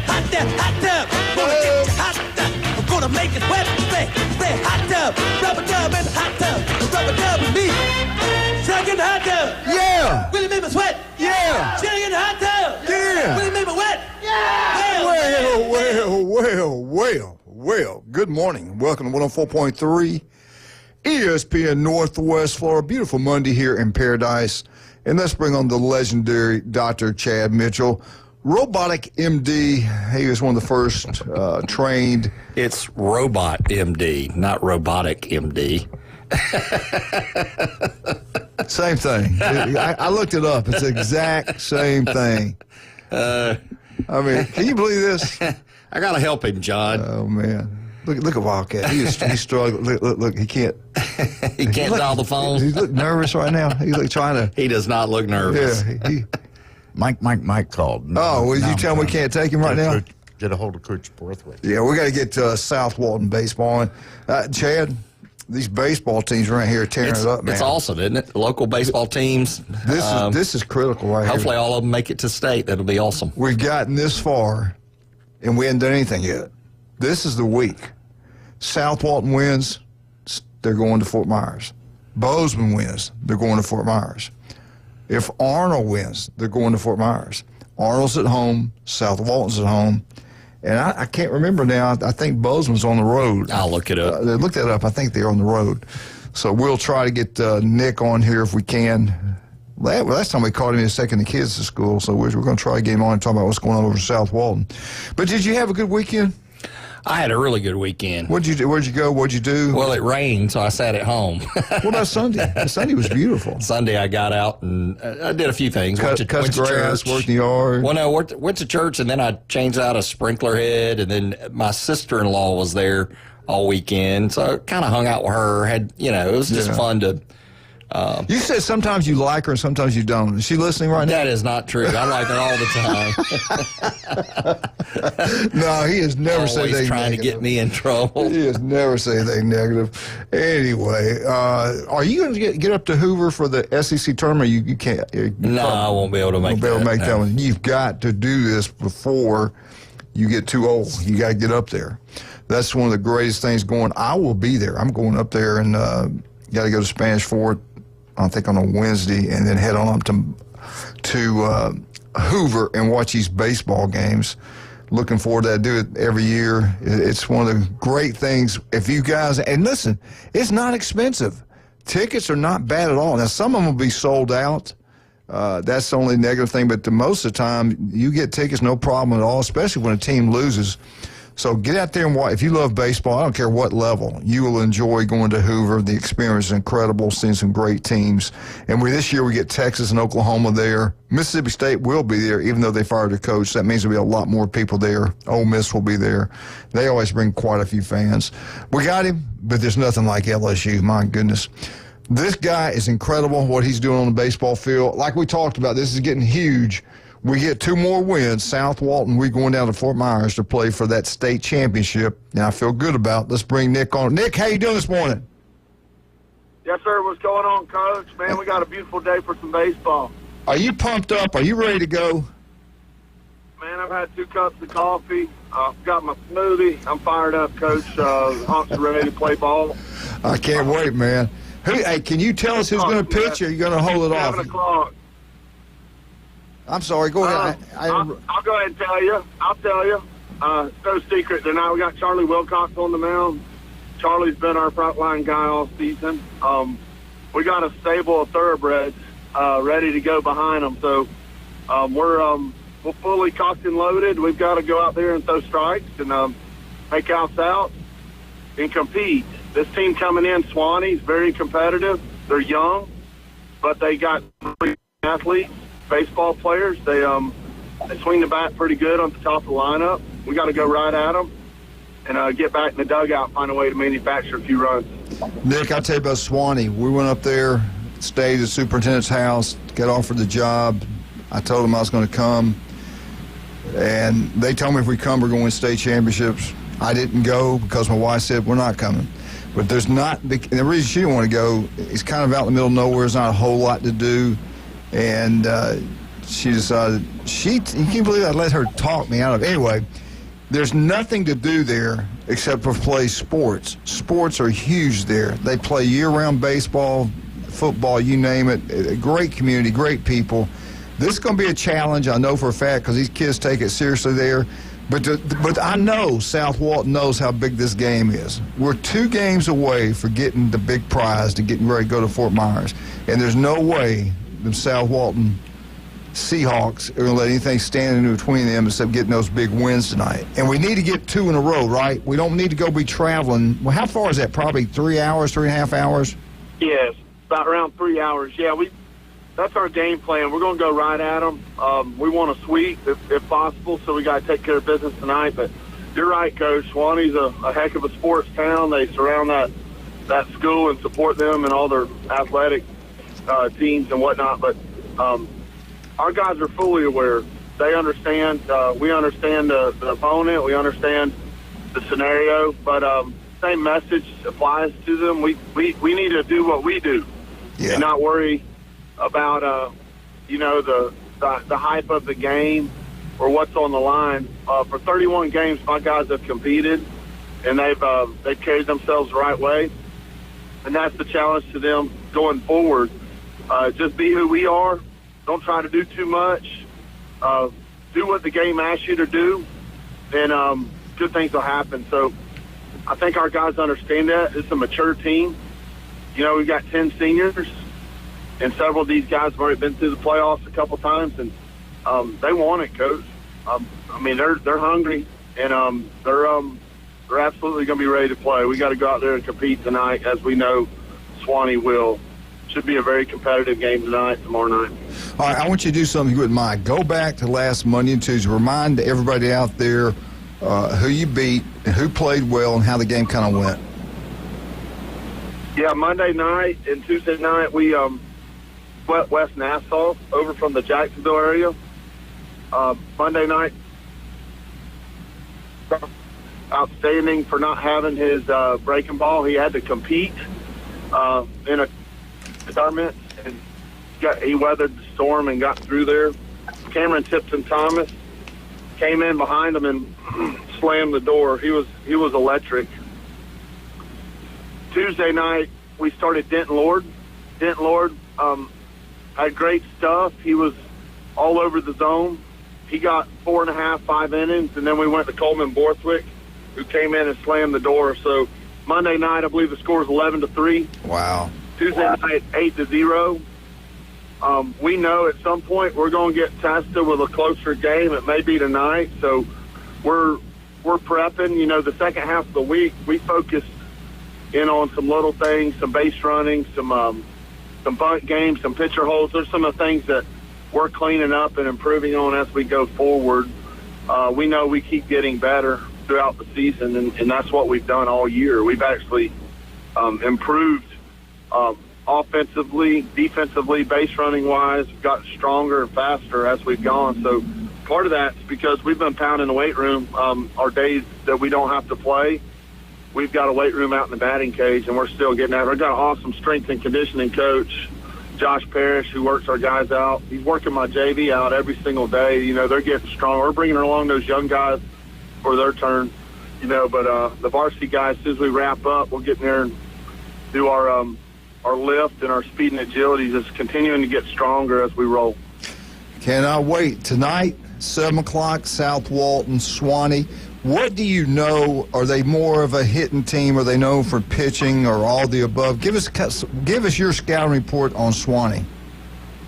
hot tub. Gonna get you hot tub. I'm gonna make it wet. Play hot tub. Rubber dub in the hot tub. Rubber dub with me. Chuck in the hot tub. Yeah. Will you make me sweat? Yeah. Chuck in the hot tub. Yeah. Will you make me wet? Yeah. Well. Good morning. Welcome to 104.3 ESPN Northwest Florida. Beautiful Monday here in Paradise. And let's bring on the legendary Dr. Chad Mitchell. Robotic MD. He was one of the first trained. It's Robot MD, not Robotic MD. Same thing. I looked it up. It's the exact same thing. I mean, can you believe this? I got to help him, John. Oh, man. Look at Wildcat. He's struggling. Look, he can't. He can't dial the phone. He look nervous right now. He's like trying to. He does not look nervous. Yeah. Mike called. Oh, well, you tell him we can't take him right now? Get a hold of Coach Borthwick. Yeah, we got to get South Walton baseball. Chad, these baseball teams right here are tearing it up, man. It's awesome, isn't it? Local baseball teams. This is critical right here. Hopefully all of them make it to state. That'll be awesome. We've gotten this far, and we haven't done anything yet. This is the week. South Walton wins, they're going to Fort Myers. Bozeman wins, they're going to Fort Myers. If Arnold wins, they're going to Fort Myers. Arnold's at home, South Walton's at home. And I can't remember now. I think Bozeman's on the road. I'll look it up. Look that up. I think they're on the road. So we'll try to get Nick on here if we can. Last time we caught him, he was taking the kids to school. So we're going to try to get him on and talk about what's going on over in South Walton. But did you have a good weekend? I had a really good weekend. What'd you do? Where'd you go? What'd you do? Well, it rained, so I sat at home. What about Sunday? Sunday was beautiful. Sunday I got out and I did a few things. Cut grass, worked in the yard. Well, no, went to church, and then I changed out a sprinkler head, and then my sister-in-law was there all weekend, so I kind of hung out with her. It was just fun to... You said sometimes you like her and sometimes you don't. Is she listening right now? That is not true. I like her all the time. No, he has never said anything Always trying negative. to get me in trouble. He has never said anything negative. Anyway, are you going to get up to Hoover for the SEC tournament? You can't. No, I won't be able to make that one. You've got to do this before you get too old. You got to get up there. That's one of the greatest things going. I will be there. I'm going up there and got to go to Spanish Fort, I think on a Wednesday, and then head on up to Hoover and watch these baseball games. Looking forward to that. I do it every year. It's one of the great things. If you guys, and listen, it's not expensive. Tickets are not bad at all. Now, some of them will be sold out. That's the only negative thing, but most of the time, you get tickets no problem at all, especially when a team loses. So get out there and watch. If you love baseball, I don't care what level, you will enjoy going to Hoover. The experience is incredible, seeing some great teams. And this year we get Texas and Oklahoma there. Mississippi State will be there, even though they fired their coach. That means there'll be a lot more people there. Ole Miss will be there. They always bring quite a few fans. We got him, but there's nothing like LSU. My goodness. This guy is incredible, what he's doing on the baseball field. Like we talked about, this is getting huge. We get 2 more wins. South Walton, we're going down to Fort Myers to play for that state championship. And I feel good about it. Let's bring Nick on. Nick, how you doing this morning? Yes, sir. What's going on, Coach? Man, we got a beautiful day for some baseball. Are you pumped up? Are you ready to go? Man, I've had 2 cups of coffee. I've got my smoothie. I'm fired up, Coach. Hawks are ready to play ball. I can't wait, man. Hey, can you tell us who's going to pitch, or are you going to hold it off? 7 o'clock. I'm sorry. Go ahead. I'll go ahead and tell you. I'll tell you. It's no secret tonight. We got Charlie Wilcox on the mound. Charlie's been our frontline guy all season. We got a stable of thoroughbreds ready to go behind them. So we're fully cocked and loaded. We've got to go out there and throw strikes and make outs out and compete. This team coming in, Swanee's very competitive. They're young, but they got 3 athletes. Baseball players, they swing the bat pretty good on the top of the lineup. We got to go right at them and get back in the dugout, find a way to manufacture a few runs. Nick, I'll tell you about Swanee. We went up there, stayed at the superintendent's house, got offered the job. I told them I was going to come, and they told me if we come, we're going to win state championships. I didn't go because my wife said we're not coming. But there's not, and the reason she didn't want to go, it's kind of out in the middle of nowhere. There's not a whole lot to do. And she decided you can't believe I let her talk me out of it. Anyway, there's nothing to do there except for play sports. Sports are huge there. They play year-round baseball, football, you name it. A great community, great people. This is going to be a challenge, I know for a fact, because these kids take it seriously there. But I know South Walton knows how big this game is. We're 2 games away for getting the big prize to getting ready to go to Fort Myers. And there's no way the South Walton Seahawks are going to let anything stand in between them except getting those big wins tonight. And we need to get 2 in a row, right? We don't need to go be traveling. Well, how far is that? Probably 3 hours, 3.5 hours? Yes, about around 3 hours. Yeah, that's our game plan. We're going to go right at them. We want a sweep if possible, so we got to take care of business tonight. But you're right, Coach. Swanee's a heck of a sports town. They surround that school and support them and all their athletic teams and whatnot. But our guys are fully aware. They understand. We understand the opponent. We understand the scenario. But same message applies to them. We need to do what we do and not worry about the hype of the game or what's on the line. For 31 games, my guys have competed, and they've carried themselves the right way, and that's the challenge to them going forward. Just be who we are. Don't try to do too much. Do what the game asks you to do, and good things will happen. So I think our guys understand that. It's a mature team. We've got 10 seniors. And several of these guys have already been through the playoffs a couple times, and they want it, Coach. They're hungry, and they're absolutely going to be ready to play. We got to go out there and compete tonight, as we know Swanee will. Should be a very competitive game tonight, tomorrow night. All right, I want you to do something you wouldn't mind. Go back to last Monday and Tuesday. Remind everybody out there who you beat, who played well, and how the game kind of went. Yeah, Monday night and Tuesday night we West Nassau over from the Jacksonville area. Monday night, outstanding for not having his breaking ball. He had to compete in a tournament, and he weathered the storm and got through there. Cameron Tipton-Thomas came in behind him and slammed the door. He was electric. Tuesday night, we started Denton Lord. Denton Lord had great stuff. He was all over the zone. He got 4.5, 5 innings, and then we went to Coleman Borthwick, who came in and slammed the door. So Monday night, I believe the score is 11-3. Wow. Tuesday night, 8-0. We know at some point we're going to get tested with a closer game. It may be tonight. So we're prepping. The second half of the week, we focused in on some little things, some base running, some bunt games, some pitcher holds. There's some of the things that we're cleaning up and improving on as we go forward. We know we keep getting better throughout the season, and that's what we've done all year. We've actually improved offensively, defensively, base running-wise. We've gotten stronger and faster as we've gone. So part of that's because we've been pounding the weight room. Our days that we don't have to play, we've got a weight room out in the batting cage, and we're still getting at it. We've got an awesome strength and conditioning coach, Josh Parrish, who works our guys out. He's working my JV out every single day. They're getting strong. We're bringing along those young guys for their turn, but the varsity guys, as soon as we wrap up, we'll get in there and do our lift, and our speed and agility is continuing to get stronger as we roll. Cannot wait. Tonight, 7 o'clock, South Walton, Swanee. What do you know? Are they more of a hitting team? Are they known for pitching, or all the above? Give us your scouting report on Swanee.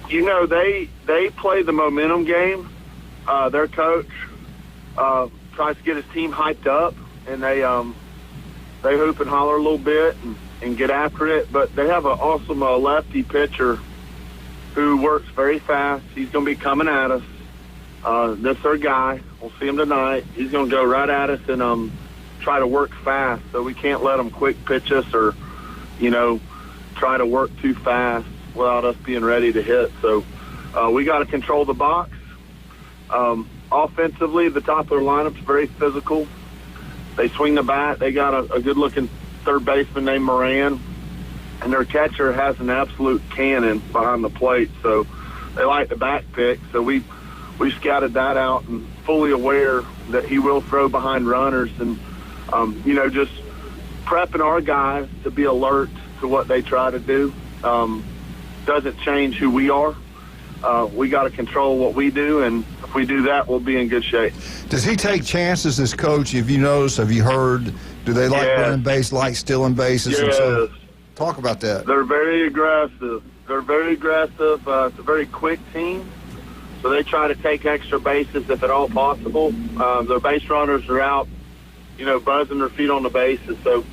They play the momentum game. Their coach tries to get his team hyped up, and they hoop and holler a little bit and get after it. But they have an awesome lefty pitcher who works very fast. He's going to be coming at us. That's our guy. We'll see him tonight. He's going to go right at us and try to work fast. So we can't let him quick pitch us or, try to work too fast without us being ready to hit. So we got to control the box. Offensively, the top of their lineup's very physical. They swing the bat. They got a good-looking third baseman named Moran, and their catcher has an absolute cannon behind the plate. So they like the back pick, so we scouted that out and fully aware that he will throw behind runners and, just prepping our guys to be alert to what they try to do. Doesn't change who we are. We got to control what we do, and if we do that, we'll be in good shape. Does he take chances as coach? Have you noticed? Have you heard? Do they like running base, like stealing bases? Yes. And talk about that. They're very aggressive. It's a very quick team, so they try to take extra bases if at all possible. Their base runners are out, buzzing their feet on the bases. So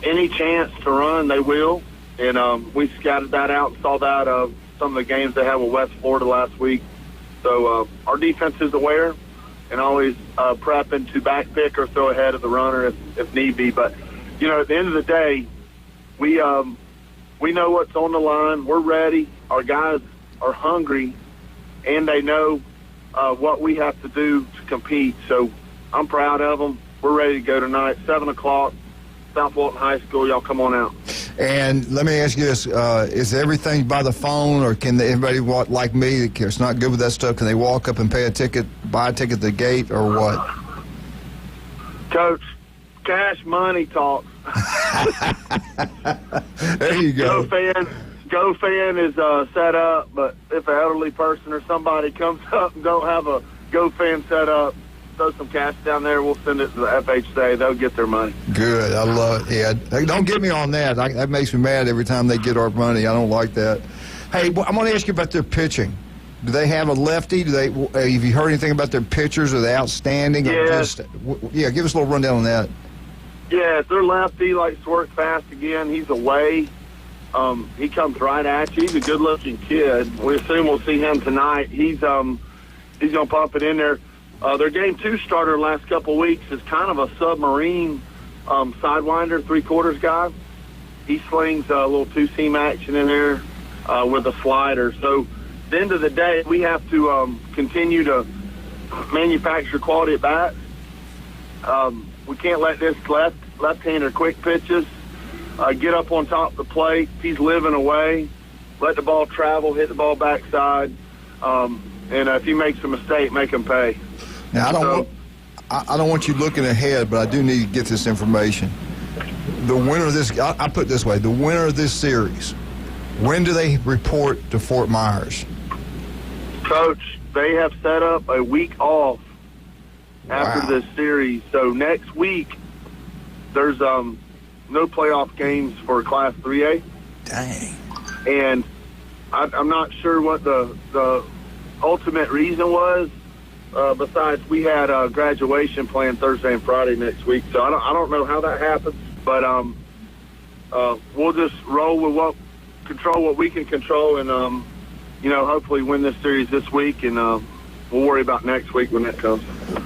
any chance to run, they will. And we scouted that out and saw that some of the games they had with West Florida last week. So our defense is aware and always prepping to back pick or throw ahead of the runner if need be. But, at the end of the day, we know what's on the line. We're ready. Our guys are hungry, and they know what we have to do to compete. So I'm proud of them. We're ready to go tonight, 7 o'clock, South Walton High School. Y'all come on out. And let me ask you this, is everything by the phone, or can everybody like me that's not good with that stuff, can they walk up and buy a ticket at the gate, or what? Coach, cash money talks. There you go. GoFan is set up, but if an elderly person or somebody comes up and don't have a GoFan set up, throw some cash down there. We'll send it to the FHA. They'll get their money. Good. I love it. Yeah. Don't get me on that. That makes me mad every time they get our money. I don't like that. Hey, I'm going to ask you about their pitching. Do they have a lefty? Have you heard anything about their pitchers? Are they outstanding? Yes. Give us a little rundown on that. Yeah, their lefty likes to work fast again. He's away. He comes right at you. He's a good-looking kid. We assume we'll see him tonight. He's going to pump it in there. Their Game 2 starter last couple weeks is kind of a submarine sidewinder, three-quarters guy. He slings a little two-seam action in there with a slider. So at the end of the day, we have to continue to manufacture quality at bats. We can't let this left-hander quick pitches get up on top of the plate. He's living away. Let the ball travel, hit the ball backside. And if he makes a mistake, make him pay. Now, I don't want you looking ahead, but I do need to get this information. The winner of this, I put it this way, the winner of this series, when do they report to Fort Myers? Coach, they have set up a week off after this series. So next week, there's no playoff games for Class 3A. Dang. And I'm not sure what the ultimate reason was. Besides, we had a graduation planned Thursday and Friday next week, so I don't know how that happens. But we'll just control what we can control, and hopefully win this series this week, and we'll worry about next week when that comes.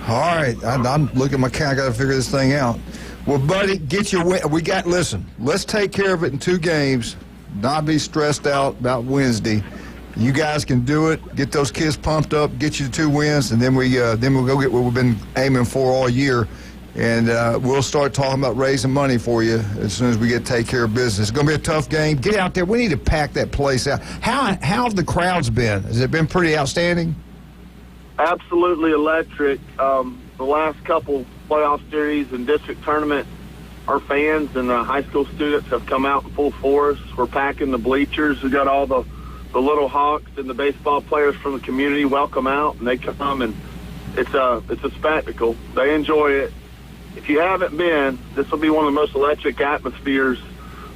All right, I'm looking at my count. I got to figure this thing out. Well, buddy, get your win. Listen, let's take care of it in 2 games. Not be stressed out about Wednesday. You guys can do it. Get those kids pumped up. Get you 2 wins, and then we'll go get what we've been aiming for all year, and we'll start talking about raising money for you as soon as we take care of business. It's going to be a tough game. Get out there. We need to pack that place out. How have the crowds been? Has it been pretty outstanding? Absolutely electric. The last couple playoff series and district tournament, our fans and high school students have come out in full force. We're packing the bleachers. We got all the little Hawks and the baseball players from the community welcome out, and they come, and it's a spectacle. They enjoy it. If you haven't been, this will be one of the most electric atmospheres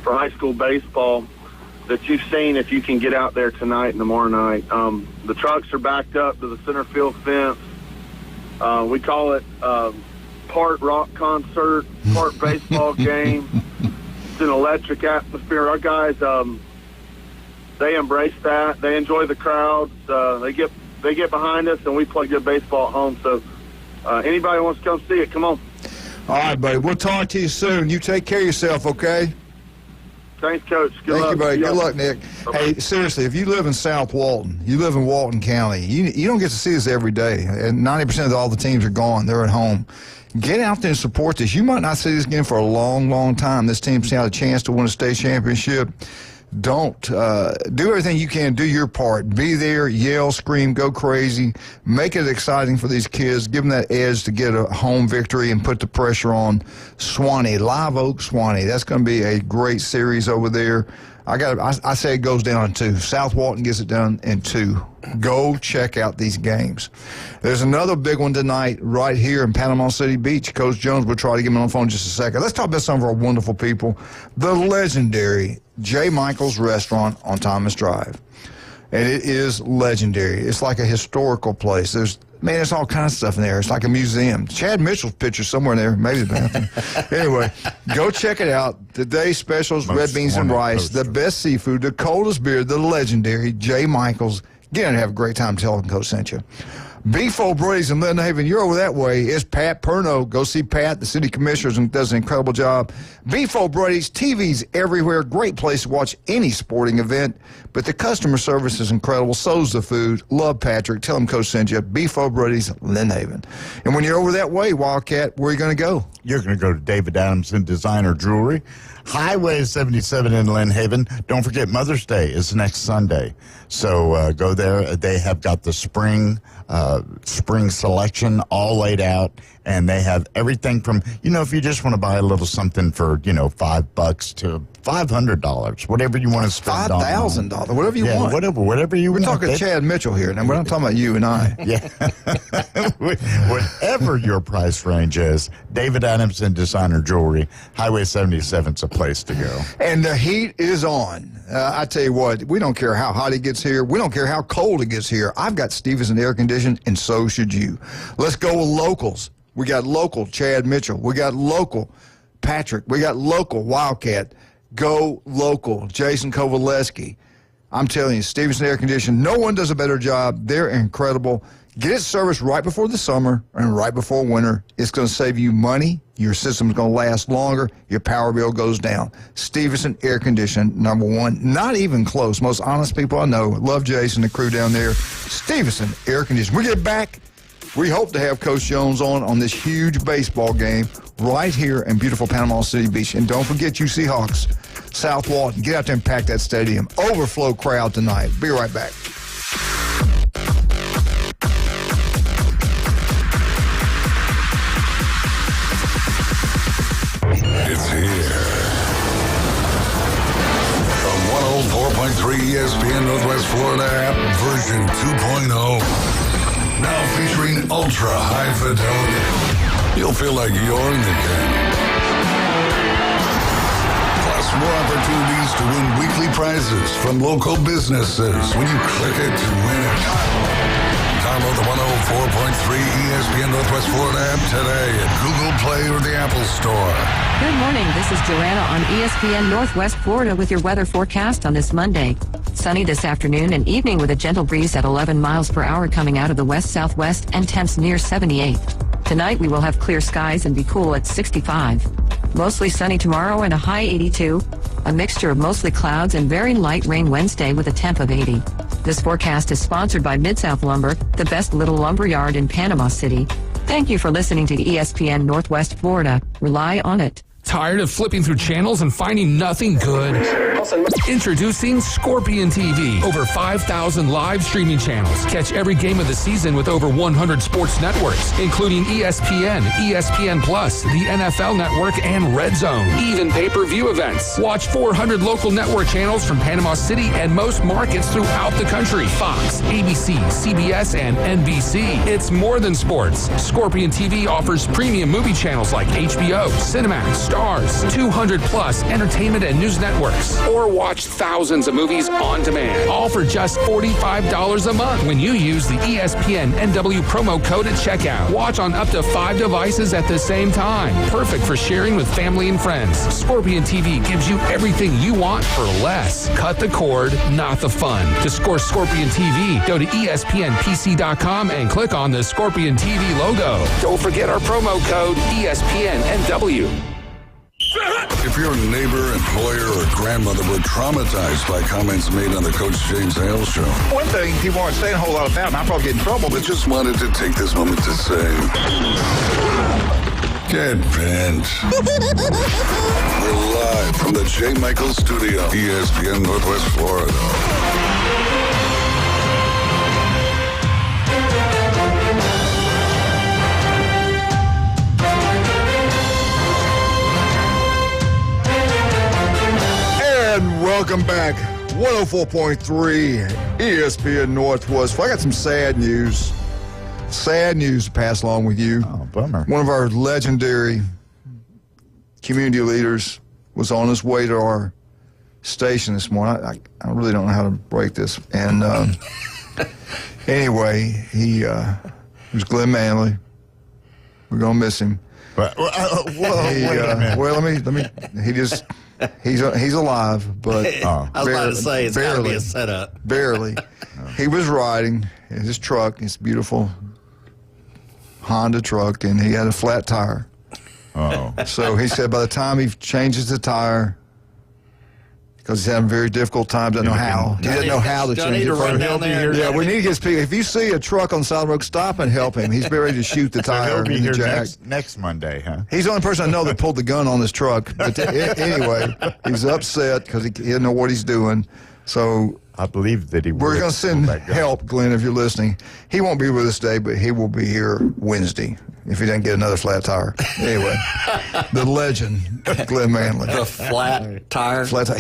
for high school baseball that you've seen if you can get out there tonight and tomorrow night. The trucks are backed up to the center field fence. We call it part rock concert, part baseball game. It's an electric atmosphere. Our guys, they embrace that. They enjoy the crowds. They get behind us, and we play good baseball at home. So anybody wants to come see it, come on. All right, buddy. We'll talk to you soon. You take care of yourself, okay? Thanks, Coach. Good luck. Thank you, buddy. Good luck, Nick. Okay. Hey, seriously, if you live in South Walton, you live in Walton County, you don't get to see this every day. And 90% of all the teams are gone. They're at home. Get out there and support this. You might not see this again for a long, long time. This team's had a chance to win a state championship. Don't do everything you can. Do your part. Be there. Yell, scream, go crazy. Make it exciting for these kids. Give them that edge to get a home victory and put the pressure on Swanee. Live Oak Swanee. That's going to be a great series over there. I say it goes down in 2. South Walton gets it done in 2. Go check out these games. There's another big one tonight right here in Panama City Beach. Coach Jones will try to get him on the phone in just a second. Let's talk about some of our wonderful people. The legendary J. Michael's Restaurant on Thomas Drive. And it is legendary. It's like a historical place. There's all kinds of stuff in there. It's like a museum. Chad Mitchell's picture somewhere in there. Maybe the bathroom. Anyway, go check it out. Today's specials, red beans and rice, the best seafood, the coldest beer, the legendary J. Michael's. Get in and have a great time. Tell them Coach sent you. Beef O'Brady's in Lynn Haven. You're over that way. It's Pat Perno. Go see Pat, the city commissioner, and does an incredible job. Beef O'Brady's, TV's everywhere. Great place to watch any sporting event. But the customer service is incredible. So's the food. Love Patrick. Tell him Coach sent you. Beef O'Brady's, Lynn Haven. And when you're over that way, Wildcat, where are you going to go? You're going to go to David Adamson Designer Jewelry, Highway 77 in Lynn Haven. Don't forget Mother's Day is next Sunday. So go there. They have got the spring selection all laid out, and they have everything from, if you just want to buy a little something for, $5 to $500, whatever you want to spend on. $5,000, whatever you want. Whatever you want. We're talking Chad Mitchell here. Now, we're not talking about you and I. Yeah. Whatever your price range is, David Adamson Designer Jewelry, Highway 77's a place to go. And the heat is on. I tell you what, we don't care how hot it gets here. We don't care how cold it gets here. I've got Stevenson air conditioning, and so should you. Let's go with locals. We got local Chad Mitchell. We got local Patrick. We got local Wildcat. Go local Jason Kovaleski. I'm telling you, Stevenson air conditioning, no one does a better job. They're incredible. Get it serviced right before the summer and right before winter. It's going to save you money. Your system's going to last longer. Your power bill goes down. Stevenson air conditioning, #1. Not even close. Most honest people I know. Love Jason, the crew down there. Stevenson air conditioning. We get back. We hope to have Coach Jones on this huge baseball game right here in beautiful Panama City Beach. And don't forget you Seahawks, South Walton. Get out there and pack that stadium. Overflow crowd tonight. Be right back. It's here. The 104.3 ESPN Northwest Florida app version 2.0. Now featuring ultra high fidelity. You'll feel like you're in the game. Plus more opportunities to win weekly prizes from local businesses when you click it to win it. Download the 104.3 ESPN Northwest Florida app today at Google Play or the Apple Store. Good morning. This is Joanna on ESPN Northwest Florida with your weather forecast on this Monday. Sunny this afternoon and evening with a gentle breeze at 11 miles per hour coming out of the west-southwest and temps near 78. Tonight we will have clear skies and be cool at 65. Mostly sunny tomorrow and a high 82. A mixture of mostly clouds and very light rain Wednesday with a temp of 80. This forecast is sponsored by Mid-South Lumber, the best little lumber yard in Panama City. Thank you for listening to ESPN Northwest Florida. Rely on it. Tired of flipping through channels and finding nothing good? Introducing Scorpion TV. Over 5,000 live streaming channels. Catch every game of the season with over 100 sports networks, including ESPN, ESPN Plus, the NFL Network, and Red Zone. Even pay-per-view events. Watch 400 local network channels from Panama City and most markets throughout the country. Fox, ABC, CBS, and NBC. It's more than sports. Scorpion TV offers premium movie channels like HBO, Cinemax, Stars, 200 plus entertainment and news networks, or watch thousands of movies on demand, all for just $45 a month when you use the ESPN NW promo code at checkout. Watch on up to 5 devices at the same time. Perfect for sharing with family and friends. Scorpion TV gives you everything you want for less. Cut the cord, not the fun. To score Scorpion TV, go to ESPNPC.com and click on the Scorpion TV logo. Don't forget our promo code ESPN NW. If your neighbor, employer, or grandmother were traumatized by comments made on the Coach James Hale Show. One thing people aren't saying a whole lot about, and I'll probably get in trouble, But just wanted to take this moment to say, get bent. We're live Live from the J. Michael Studio, ESPN Northwest Florida. And welcome back. 104.3 ESPN Northwest. I got some sad news. Sad news to pass along with you. Oh, bummer. One of our legendary community leaders was on his way to our station this morning. I really don't know how to break this. And anyway, he was Glenn Manley. We're going to miss him. Wait a minute. Well, let me. He's alive, but I was about to say it's got to be barely. a setup. Barely. He was riding in his truck, his beautiful Honda truck, and he had a flat tire. Oh. So he said by the time he changes the tire, because he's having a very difficult time, doesn't know how. He doesn't know how to Do I change need it. to run first. down there? Yeah, we need to get his people. If you see a truck on the side of the road, stop and help him. He's ready to shoot the tire. He'll be in the here jack. next Monday, huh? He's the only person I know that pulled the gun on his truck. But anyway, he's upset because he didn't know what he's doing. So I believe that he we're would going to send pull that gun. help, Glenn, if you're listening. He won't be with us today, but he will be here Wednesday if he doesn't get another flat tire. Anyway, the legend, Glenn Manley. The flat tire. Flat tire.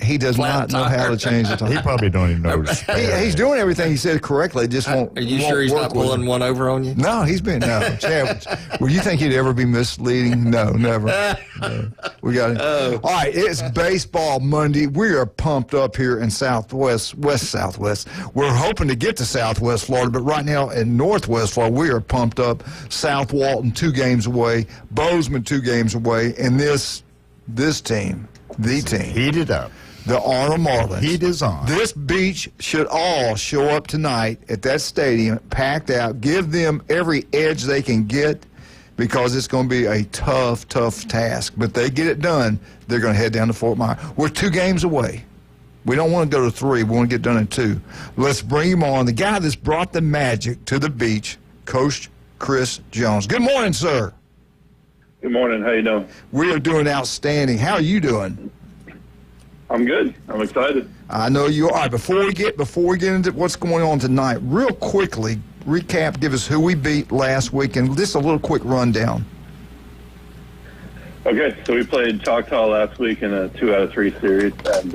He does Flat not know how to tire. change the He tire. probably don't even know. He's doing everything he said correctly. Just won't. Are you won't sure he's work not with pulling him. one over on you? No, he's been Chad. Well, you think he'd ever be misleading? No, never. No. We got it. All right, it's Baseball Monday. We are pumped up here in Southwest. We're hoping to get to Southwest Florida, but right now in Northwest Florida, we are pumped up. South Walton 2 games away, Bozeman 2 games away, and this team, the team, Heat it up. the Arnold Marlins. Heat is on. This beach should all show up tonight at that stadium, packed out. Give them every edge they can get because it's going to be a tough task. But they get it done, they're going to head down to Fort Myers. We're 2 games away. We don't want to go to 3. We want to get done in 2. Let's bring him on. The guy that's brought the magic to the beach, Coach Chris Jones. Good morning, sir. Good morning. How you doing? We are doing outstanding. How are you doing? I'm good. I'm excited. I know you are. Before we get into what's going on tonight, real quickly, recap, give us who we beat last week, and just a little quick rundown. Okay, so we played Choctaw last week in a 2-out-of-3 series, and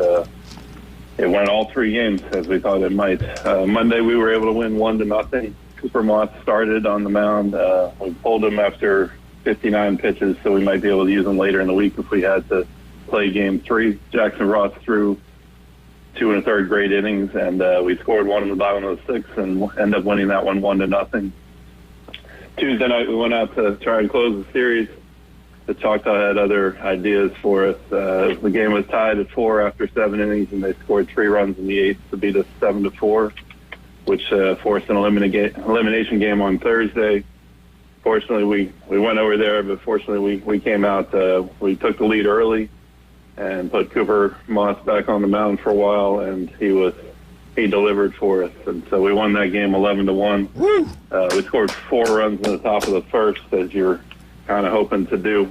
it went all 3 games as we thought it might. Monday we were able to win 1-0. Cooper Moss started on the mound. We pulled him after 59 pitches, so we might be able to use him later in the week if we had to play game 3. Jackson Ross threw 2 1/3 great innings, and we scored 1 in the bottom of the 6th and ended up winning that one 1-0. Tuesday night we went out to try and close the series. The Choctaw had other ideas for us. The game was tied at 4 after 7 innings, and they scored 3 runs in the 8th to beat us 7-4, which forced an elimination game on Thursday. Fortunately, we went over there, but fortunately we came out. We took the lead early and put Cooper Moss back on the mound for a while, and he delivered for us, and so we won that game 11-1. We scored 4 runs in the top of the first, as you're kind of hoping to do.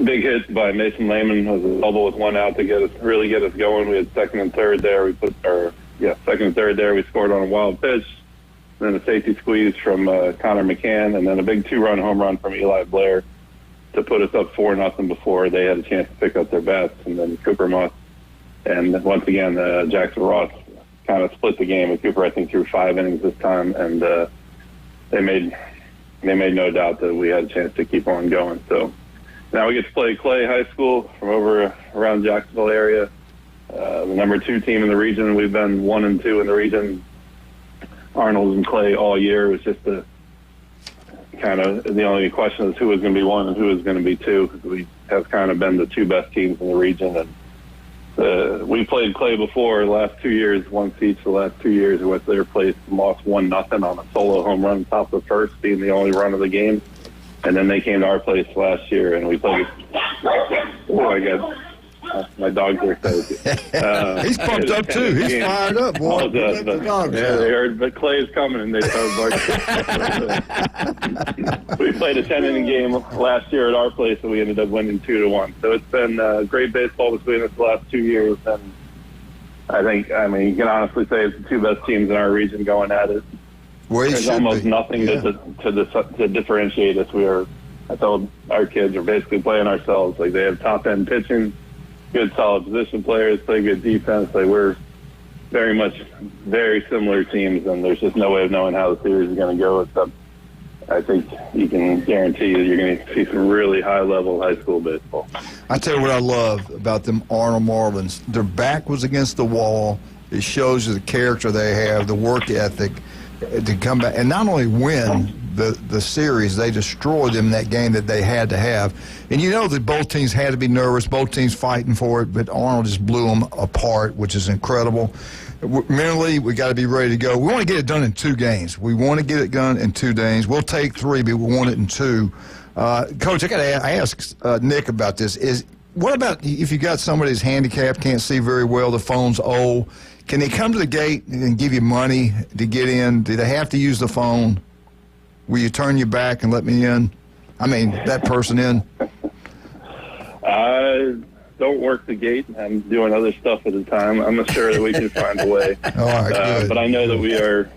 Big hit by Mason Lehman was a double with 1 out to really get us going. We had second and third there. Second and third there. We scored on a wild pitch. Then a safety squeeze from Connor McCann, and then a big 2-run home run from Eli Blair to put us up 4-0 before they had a chance to pick up their bats. And then Cooper Moss and once again Jackson Ross kind of split the game. And Cooper, I think, threw 5 innings this time, and they made no doubt that we had a chance to keep on going. So now we get to play Clay High School from over around Jacksonville area. The number 2 team in the region. We've been 1 and 2 in the region. Arnold and Clay all year. It was just the only question is who was going to be 1 and who was going to be 2, because we have kind of been the 2 best teams in the region. And we played Clay before the last 2 years, once each. The last 2 years we went to their place and lost 1-0 on a solo home run top of the first, being the only run of the game. And then they came to our place last year and we played. Oh, I guess. My dogs are excited. He's pumped up too. He's fired up, boy. They heard, but Clay's coming, and they started barking. We played a 10-inning game last year at our place, and we ended up winning 2-1. So it's been great baseball between us the last 2 years, and you can honestly say it's the two best teams in our region going at it. There's almost nothing to differentiate us. I told our kids are basically playing ourselves. Like, they have top-end pitching, good solid position players, play good defense. Like, we're very similar teams, and there's just no way of knowing how the series is going to go, except I think you can guarantee that you're going to see some really high-level high school baseball. I tell you what I love about them Arnold Marlins. Their back was against the wall. It shows you the character they have, the work ethic to come back and not only win the series, they destroyed them in that game that they had to have. And you know that both teams had to be nervous, both teams fighting for it, but Arnold just blew them apart, which is incredible. Mentally, we got to be ready to go. We want to get it done in 2 games. We want to get it done in 2 days. We'll take 3, but we want it in 2. Coach, I got to ask Nick about this. What about if you got somebody who's handicapped, can't see very well, the phone's old? Can they come to the gate and give you money to get in? Do they have to use the phone? Will you turn your back and let me in? I mean, that person in? I don't work the gate. I'm doing other stuff at the time. I'm sure that we can find a way. All right, good. But I know that we are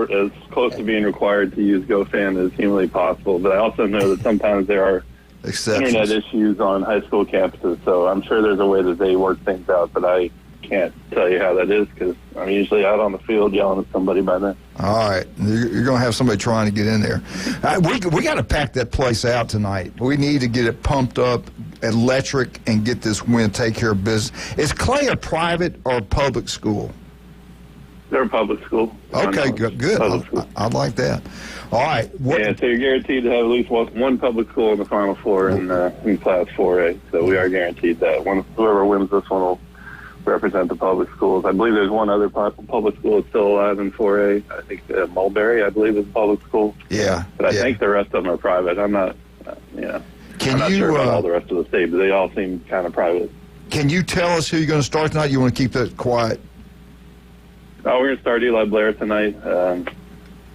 as close to being required to use GoFan as humanly possible. But I also know that sometimes there are internet issues on high school campuses. So I'm sure there's a way that they work things out, but I can't tell you how that is because I'm usually out on the field yelling at somebody by then. All right. You're going to have somebody trying to get in there. We got to pack that place out tonight. We need to get it pumped up, electric, and get this win, take care of business. Is Clay a private or public school? They're a public school. Okay, good. I like that. All right. Yeah, so you're guaranteed to have at least one public school in the Final Four in Class 4A. So we are guaranteed that. Whoever wins this one will represent the public schools. I believe there's one other public school that's still alive in 4A. I think Mulberry, I believe, is a public school. Yeah. But I think the rest of them are private. I'm not, I'm not sure about all the rest of the state, but they all seem kind of private. Can you tell us who you're going to start tonight? You want to keep that quiet? Oh, we're going to start Eli Blair tonight.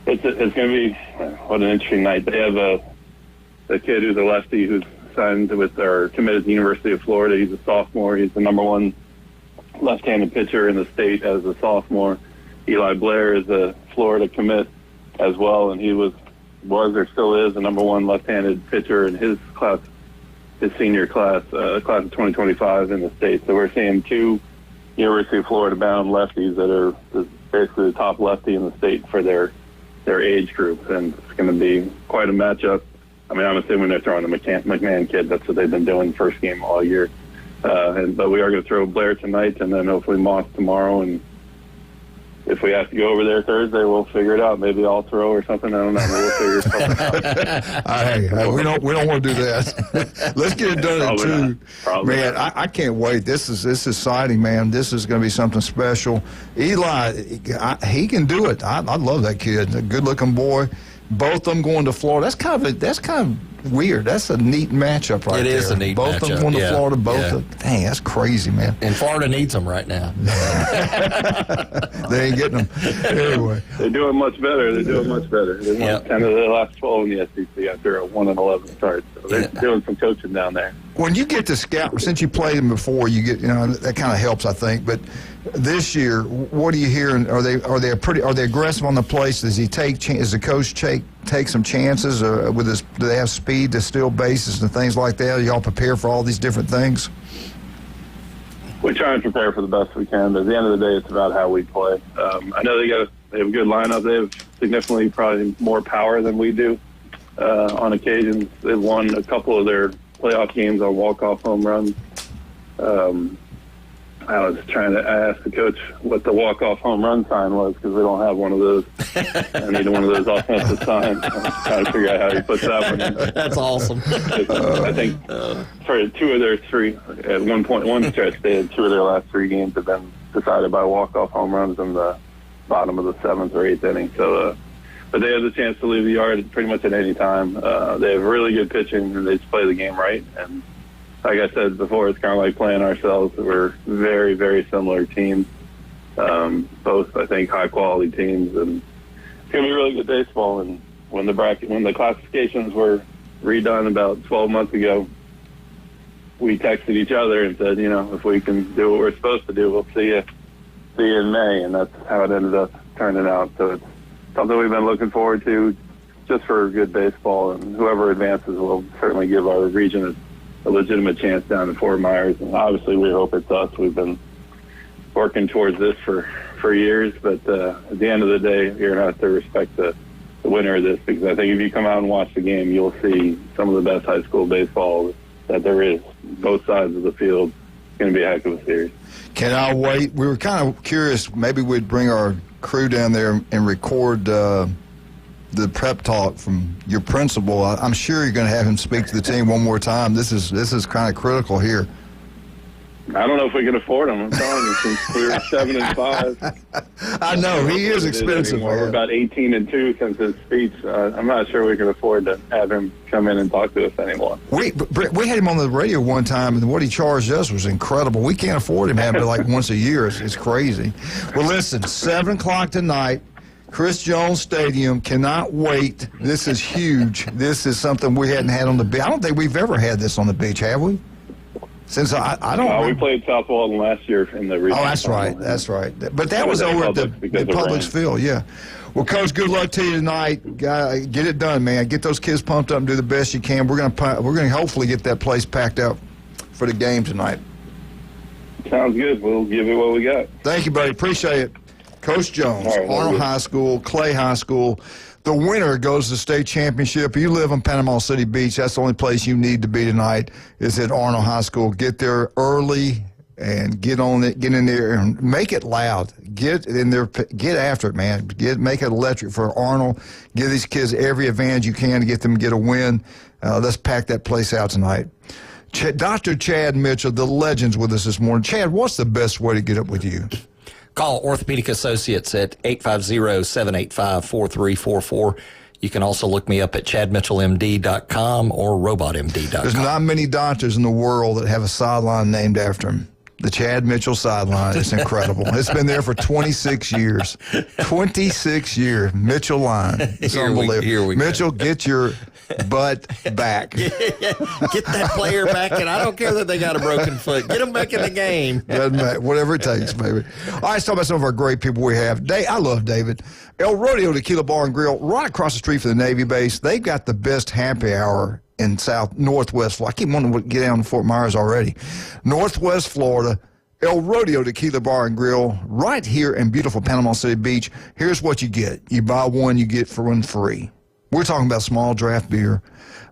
It's going to be, what an interesting night. They have a kid who's a lefty who's signed with or committed to the University of Florida. He's a sophomore. He's the #1 left-handed pitcher in the state as a sophomore. Eli Blair is a Florida commit as well, and he was or still is the #1 left-handed pitcher in his class, his senior class, class of 2025 in the state. So we're seeing 2 University of Florida-bound lefties that are basically the top lefty in the state for their age group, and it's going to be quite a matchup. I mean, I'm assuming they're throwing the McMahon kid. That's what they've been doing first game all year. But we are going to throw Blair tonight and then hopefully Moss tomorrow. And if we have to go over there Thursday, we'll figure it out. Maybe I'll throw or something. I don't know. We'll figure something out. Hey, we don't want to do that. Let's get it done in 2. Man, I can't wait. This is exciting, man. This is going to be something special. Eli, he can do it. I love that kid. A good-looking boy. Both of them going to Florida. That's kind of weird. That's a neat matchup right there. It is a neat matchup. Both of them going to Florida. Dang, that's crazy, man. And Florida needs them right now. They ain't getting them. Anyway. They're doing much better. They won 10 of the last 12 in the SEC after a 1-11 start. So they're doing some coaching down there. When you get to scout, since you played them before, you get that kind of helps, I think. But this year, what are you hearing? Are they aggressive on the place? Does the coach take some chances? Do they have speed to steal bases and things like that? Are y'all prepare for all these different things? We try and prepare for the best we can, but at the end of the day, it's about how we play. I know they have a good lineup. They have significantly probably more power than we do on occasions. They've won a couple of their playoff games on walk-off home runs. I was trying to ask the coach what the walk-off home run sign was because we don't have one of those. I need one of those offensive signs. I'm trying to figure out how he puts that one in. That's awesome. I think for 2 of their 3, at one stretch, they had 2 of their last 3 games have been decided by walk-off home runs in the bottom of the 7th or 8th inning. So, but they have the chance to leave the yard pretty much at any time. They have really good pitching, and they just play the game right. And like I said before, it's kind of like playing ourselves. We're very, very similar teams. Both, I think, high-quality teams, and it's going to be really good baseball. And when the classifications were redone about 12 months ago, we texted each other and said, if we can do what we're supposed to do, we'll see you in May, and that's how it ended up turning out. So it's something we've been looking forward to just for good baseball, and whoever advances will certainly give our region a legitimate chance down in Fort Myers. And obviously we hope it's us. We've been working towards this for years, but at the end of the day, you're going to have to respect the winner of this, because I think if you come out and watch the game, you'll see some of the best high school baseball that there is. Both sides of the field. It's going to be a heck of a series. Cannot wait. We were kind of curious. Maybe we'd bring our crew down there and record the prep talk from your principal. I'm sure you're going to have him speak to the team one more time. This is kind of critical here. I don't know if we can afford him. I'm telling you, since we were 7-5. I know he is expensive. We're about 18-2 since his speech. I'm not sure we can afford to have him come in and talk to us anymore. We had him on the radio one time, and what he charged us was incredible. We can't afford him having it like once a year. It's crazy. Well, listen, 7 o'clock tonight, Chris Jones Stadium. Cannot wait. This is huge. This is something we hadn't had on the beach. I don't think we've ever had this on the beach, have we? Since I don't. We played South Walton last year in the regional. Oh, that's right. That's right. But that was over at the Publix field, yeah. Well, Coach, good luck to you tonight. Get it done, man. Get those kids pumped up and do the best you can. We're gonna hopefully get that place packed out for the game tonight. Sounds good. We'll give it what we got. Thank you, buddy. Appreciate it. Coach Jones, Arnold High School, Clay High School. The winner goes to the state championship. You live in Panama City Beach. That's the only place you need to be tonight is at Arnold High School. Get there early and get on it. Get in there and make it loud. Get in there. Get after it, man. Make it electric for Arnold. Give these kids every advantage you can to get them to get a win. Let's pack that place out tonight. Dr. Chad Mitchell, the legend's with us this morning. Chad, what's the best way to get up with you? Call Orthopedic Associates at 850-785-4344. You can also look me up at chadmitchellmd.com or robotmd.com. There's not many doctors in the world that have a sideline named after him. The Chad Mitchell sideline is incredible. It's been there for 26 years. 26 years. Mitchell line. It's unbelievable. Here we Mitchell, go. get your butt back. Get that player back, and I don't care that they got a broken foot. Get them back in the game. Doesn't matter. Whatever it takes, baby. All right, let's talk about some of our great people we have. I love David. El Rodeo Tequila Bar and Grill, right across the street from the Navy base. They've got the best happy hour in Northwest Florida. I keep wanting to get down to Fort Myers already. Northwest Florida, El Rodeo Tequila Bar and Grill, right here in beautiful Panama City Beach. Here's what you get. You buy one, you get one free. We're talking about small draft beer,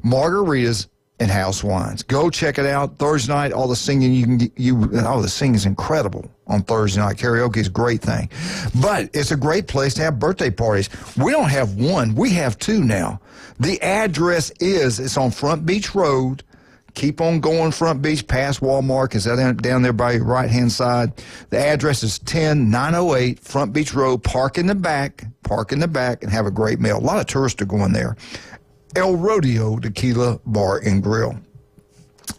margaritas, and house wines. Go check it out. Thursday night, all the singing the singing is incredible on Thursday night. Karaoke is a great thing. But it's a great place to have birthday parties. We don't have one. We have two now. The address it's on Front Beach Road. Keep on going Front Beach past Walmart, because that's down there by your right-hand side. The address is 10908 Front Beach Road. Park in the back, and have a great meal. A lot of tourists are going there. El Rodeo Tequila Bar and Grill.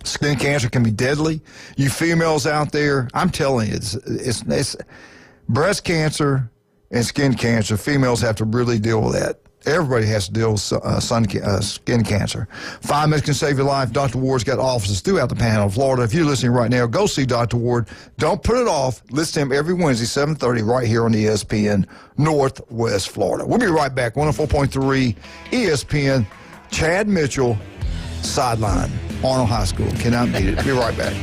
Skin cancer can be deadly. You females out there, I'm telling you, it's breast cancer and skin cancer. Females have to really deal with that. Everybody has to deal with skin cancer. 5 minutes can save your life. Dr. Ward's got offices throughout the Panhandle of Florida. If you're listening right now, go see Dr. Ward. Don't put it off. Listen to him every Wednesday, 7:30, right here on ESPN Northwest Florida. We'll be right back. 104.3 ESPN. Chad Mitchell, sideline, Arnold High School. Cannot beat it. Be right back.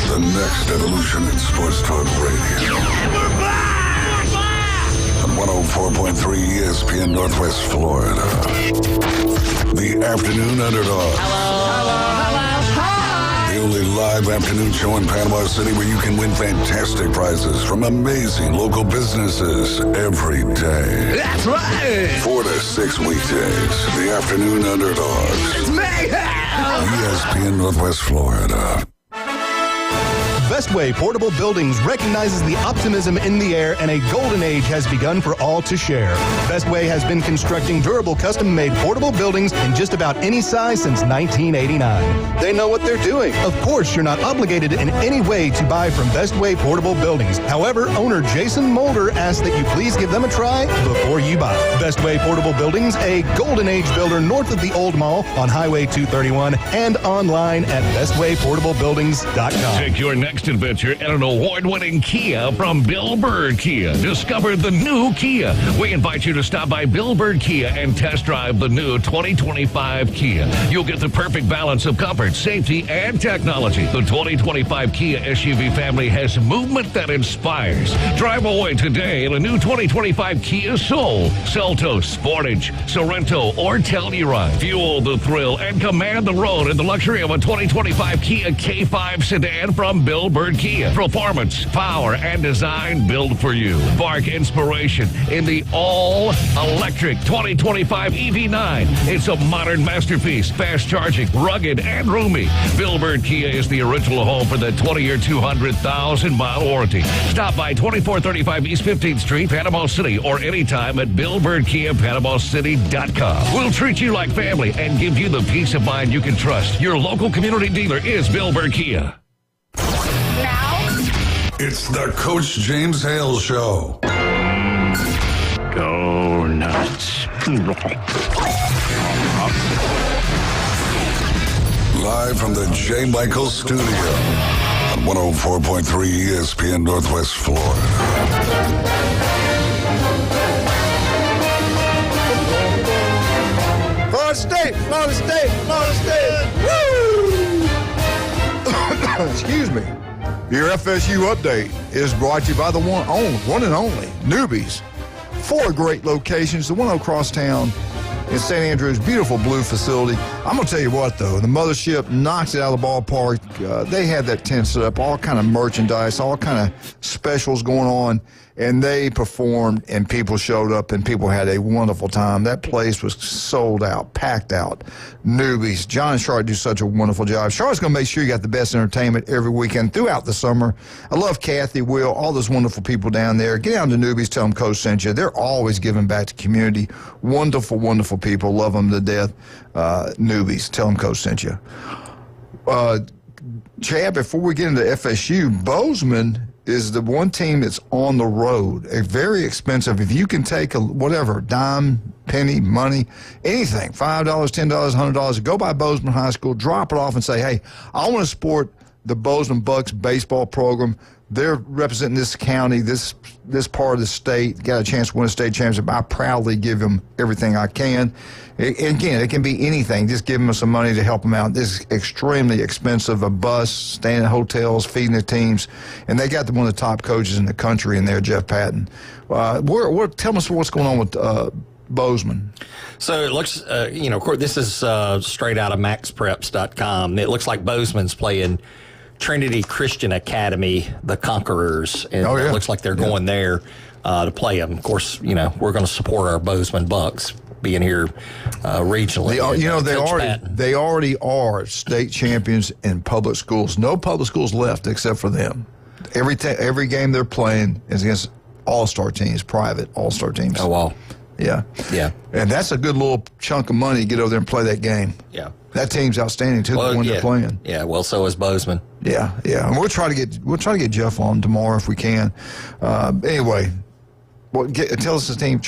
The next evolution in sports talk radio. On 104.3 ESPN Northwest Florida. The Afternoon Underdog. The only live afternoon show in Panama City where you can win fantastic prizes from amazing local businesses every day. That's right. 4 to 6 weekdays. The Afternoon Underdogs. It's mayhem. ESPN Northwest Florida. Bestway Portable Buildings recognizes the optimism in the air, and a golden age has begun for all to share. Bestway has been constructing durable, custom-made portable buildings in just about any size since 1989. They know what they're doing. Of course, you're not obligated in any way to buy from Bestway Portable Buildings. However, owner Jason Mulder asks that you please give them a try before you buy. Bestway Portable Buildings, a golden age builder north of the Old Mall on Highway 231 and online at bestwayportablebuildings.com. Take your next adventure in an award-winning Kia from Bill Bird Kia. Discover the new Kia. We invite you to stop by Bill Bird Kia and test drive the new 2025 Kia. You'll get the perfect balance of comfort, safety, and technology. The 2025 Kia SUV family has movement that inspires. Drive away today in a new 2025 Kia Soul, Seltos, Sportage, Sorento, or Telluride. Fuel the thrill and command the road in the luxury of a 2025 Kia K5 sedan from Bill Bird Kia. Performance, power, and design built for you. Spark inspiration in the all-electric 2025 EV9. It's a modern masterpiece, fast charging, rugged, and roomy. Bill Bird Kia is the original home for the 20-year, 200,000-mile warranty. Stop by 2435 East 15th Street, Panama City, or anytime at BillBirdKia.PanamaCity.com. We'll treat you like family and give you the peace of mind you can trust. Your local community dealer is Bill Bird Kia. It's the Coach James Hale Show. Go nuts. Live from the J. Michael Studio on 104.3 ESPN Northwest Florida. Florida State, Florida State, Florida State. Woo! Excuse me. Your FSU update is brought to you by the one and only Newbies. 4 great locations, the one across town in St. Andrews, beautiful blue facility. I'm going to tell you what, though, the mothership knocks it out of the ballpark. They had that tent set up, all kind of merchandise, all kind of specials going on, and they performed, and people showed up, and people had a wonderful time. That place was sold out, packed out. Newbies. John and Charlotte do such a wonderful job. Charlotte's going to make sure you got the best entertainment every weekend throughout the summer. I love Kathy, Will, all those wonderful people down there. Get down to Newbies, tell them Coach sent you. They're always giving back to community. Wonderful, wonderful people. Love them to death. Newbies, tell them Coach sent you. Chad, before we get into FSU, Bozeman is the one team that's on the road. A very expensive. If you can take whatever, dime, penny, money, anything, $5, $10, $100, go by Bozeman High School, drop it off and say, hey, I want to support the Bozeman Bucks baseball program. They're representing this county, this part of the state, got a chance to win a state championship. I proudly give them everything I can. Again, it can be anything. Just give them some money to help them out. This is extremely expensive, a bus, staying in hotels, feeding the teams. And they got one of the top coaches in the country in there, Jeff Patton. Tell us what's going on with Bozeman. So it looks, of course, this is straight out of maxpreps.com. It looks like Bozeman's playing Trinity Christian Academy, the Conquerors. And it looks like they're going there to play them. Of course, we're going to support our Bozeman Bucks being here regionally. They already are state champions in public schools. No public schools left except for them. Every game they're playing is against all-star teams, private all-star teams. Oh, wow. Yeah. Yeah. And that's a good little chunk of money to get over there and play that game. Yeah. That team's outstanding too. The one they're playing. Yeah. Well, so is Bozeman. Yeah. Yeah. And we'll try to get Jeff on tomorrow if we can. Anyway, tell us the team.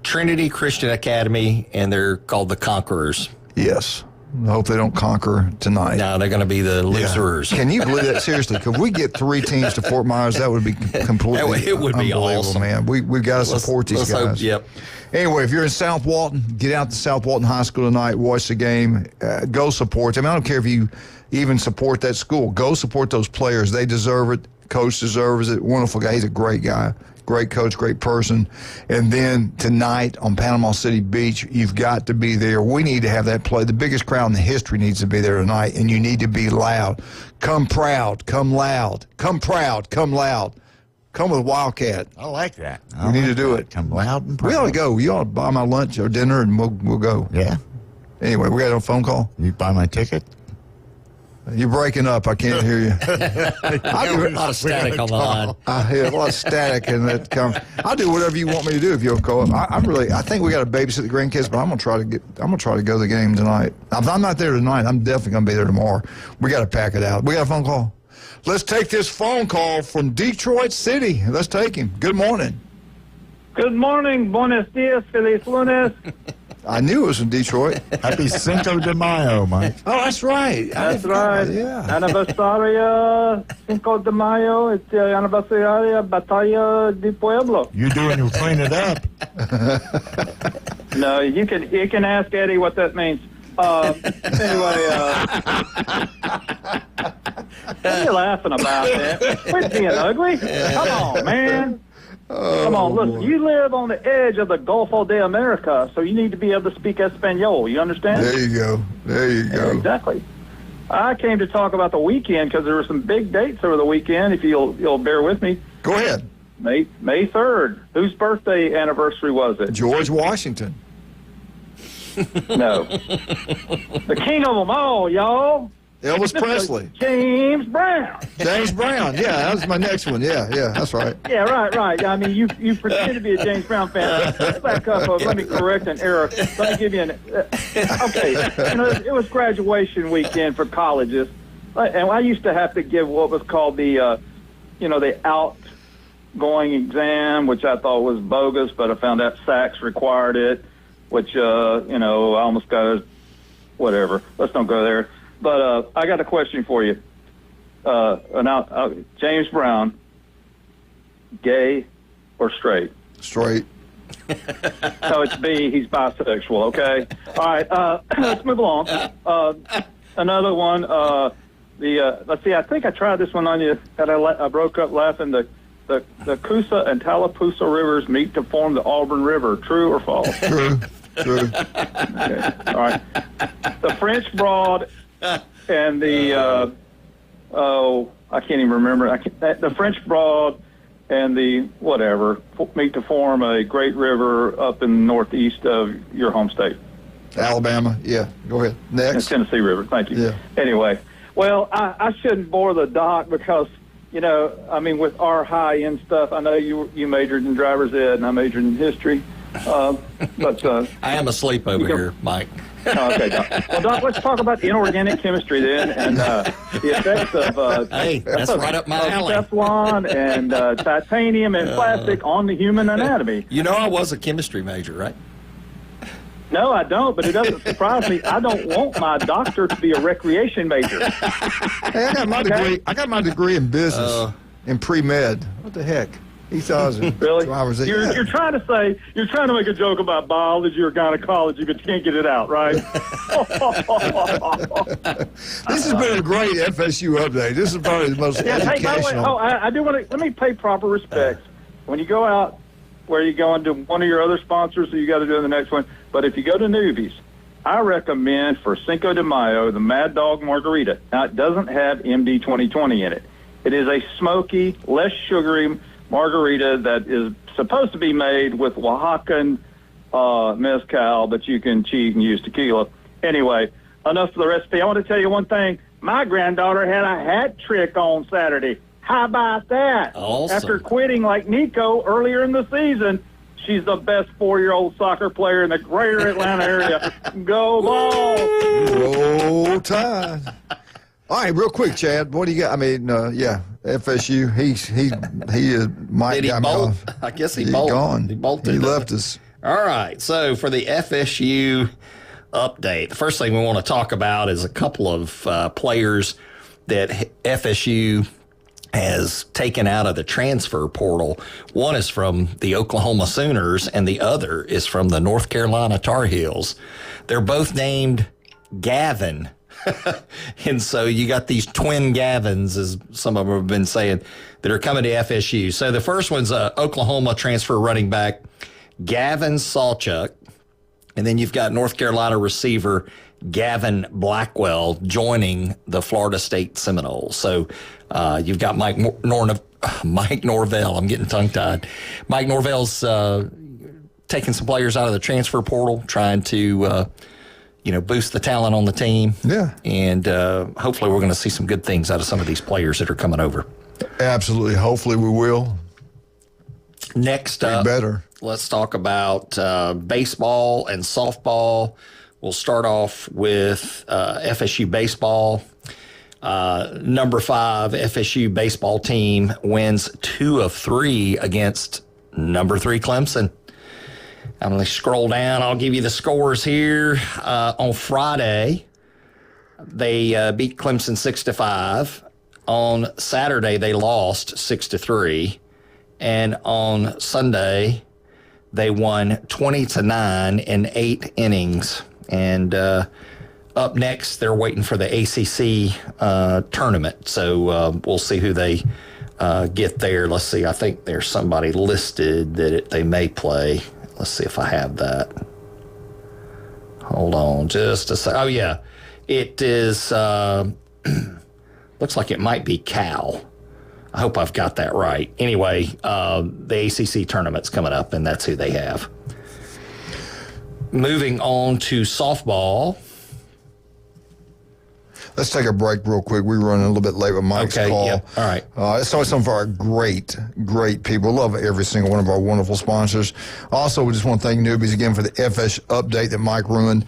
Trinity Christian Academy, and they're called the Conquerors. Yes. I hope they don't conquer tonight. No, they're going to be the losers. Yeah. Can you believe that? Seriously, could we get 3 teams to Fort Myers? That would be completely it would be unbelievable, awesome. Man. We've got to support these guys. Yep. Anyway, if you're in South Walton, get out to South Walton High School tonight, watch the game, go support them. I don't care if you even support that school. Go support those players. They deserve it. Coach deserves it. Wonderful guy. He's a great guy. Great coach, great person. And then tonight on Panama City Beach, you've got to be there. We need to have that play. The biggest crowd in the history needs to be there tonight, and you need to be loud. Come proud, come loud. Come proud, come loud. Come with Wildcat. I like that. We need to do it. Come loud and proud. We ought to go. You ought to buy my lunch or dinner, and we'll go. Yeah. Anyway, we got a phone call. You buy my ticket? You're breaking up. I can't hear you. A lot of static on the line. I hear a lot of static in that conversation. I'll do whatever you want me to do if you'll call up. I think we got to babysit the grandkids, but I'm gonna try to go to the game tonight. If I'm not there tonight, I'm definitely gonna be there tomorrow. We got to pack it out. We got a phone call. Let's take this phone call from Detroit City. Let's take him. Good morning. Good morning. Buenos dias. Feliz lunes. I knew it was from Detroit. Happy Cinco de Mayo, Mike. Oh, that's right. That's right. Yeah. Aniversario Cinco de Mayo. It's the Aniversario Batalla de Pueblo. You doing you clean it up? No, you can ask Eddie what that means. Anyway, what are you laughing about, man? Quit being ugly. Come on, man. Come on, listen, you live on the edge of the Golfo de America, so you need to be able to speak Espanol. You understand? There you go. There you go. Exactly. I came to talk about the weekend because there were some big dates over the weekend, if you'll bear with me. Go ahead. May 3rd. Whose birthday anniversary was it? George Washington. No. The king of them all, y'all. Elvis Presley. James Brown. James Brown. Yeah, that was my next one. Yeah, that's right. Yeah, right. I mean, you pretend to be a James Brown fan. Let's back up. Let me correct an error. Let me give you an... okay, it was graduation weekend for colleges. And I used to have to give what was called the outgoing exam, which I thought was bogus, but I found out SACS required it, which, I almost got a... Whatever. Let's not go there. But I got a question for you. James Brown, gay or straight? Straight. So it's B. He's bisexual. Okay. All right. Let's move along. Another one. Let's see. I think I tried this one on you. That I broke up laughing. The Coosa and Tallapoosa rivers meet to form the Auburn River. True or false? True. Okay. All right. The French Broad and the I can't even remember. The French Broad and the whatever meet to form a great river up in northeast of your home state. Alabama. Yeah. Go ahead. Next. The Tennessee River. Thank you. Yeah. Anyway, well, I shouldn't bore the doc because with our high end stuff, I know you majored in driver's ed and I majored in history. But I am asleep over here, Mike. Okay, Doc. Well, Doc, let's talk about inorganic chemistry then, and the effects of that's right up my alley. Teflon and titanium and plastic on the human anatomy. You know, I was a chemistry major, right? No, I don't, but it doesn't surprise me. I don't want my doctor to be a recreation major. Hey, I got my degree. I got my degree in business in pre-med. What the heck? He thought it was really? You're trying to make a joke about biology or gynecology, but you can't get it out, right? This has been a great FSU update. This is probably the most educational. Hey, by the way, I do want to let me pay proper respects. When you go out, where you going to one of your other sponsors, so you got to do the next one. But if you go to Newbies, I recommend for Cinco de Mayo the Mad Dog Margarita. Now, it doesn't have MD 2020 in it. It is a smoky, less sugary margarita that is supposed to be made with Oaxacan mezcal, but you can cheat and use tequila. Anyway, enough for the recipe. I want to tell you one thing. My granddaughter had a hat trick on Saturday. How about that? Awesome. After quitting like Nico earlier in the season, she's the best 4-year-old soccer player in the greater Atlanta area. Go Ball! Roll Tide. All right, real quick, Chad. What do you got? I mean, FSU. He might Did he got me bolt? off. I guess He's bolted. gone. He bolted. He left us. All right. So for the FSU update, the first thing we want to talk about is a couple of players that FSU has taken out of the transfer portal. One is from the Oklahoma Sooners, and the other is from the North Carolina Tar Heels. They're both named Gavin. And so you got these twin Gavins, as some of them have been saying, that are coming to FSU. So the first one's Oklahoma transfer running back Gavin Sawchuk. And then you've got North Carolina receiver Gavin Blackwell joining the Florida State Seminoles. So you've got Mike Norvell. I'm getting tongue-tied. Mike Norvell's taking some players out of the transfer portal, trying to boost the talent on the team. Yeah. And hopefully we're going to see some good things out of some of these players that are coming over. Absolutely. Hopefully we will. Next up, let's talk about baseball and softball. We'll start off with FSU baseball. Number 5 FSU baseball team wins 2 of 3 against number 3 Clemson. I'm going to scroll down. I'll give you the scores here. On Friday, they beat Clemson 6-5. On Saturday, they lost 6-3. And on Sunday, they won 20-9 in 8 innings. And up next, they're waiting for the ACC tournament. So we'll see who they get there. Let's see. I think there's somebody listed that they may play. Let's see if I have that. Hold on just a second. Oh, yeah. It is, looks like it might be Cal. I hope I've got that right. Anyway, the ACC tournament's coming up, and that's who they have. Moving on to softball. Let's take a break real quick. We're running a little bit late with Mike's call. Yep. All right. Let's start with some of our great people. Love every single one of our wonderful sponsors. Also, we just want to thank newbies again for the FS update that Mike ruined.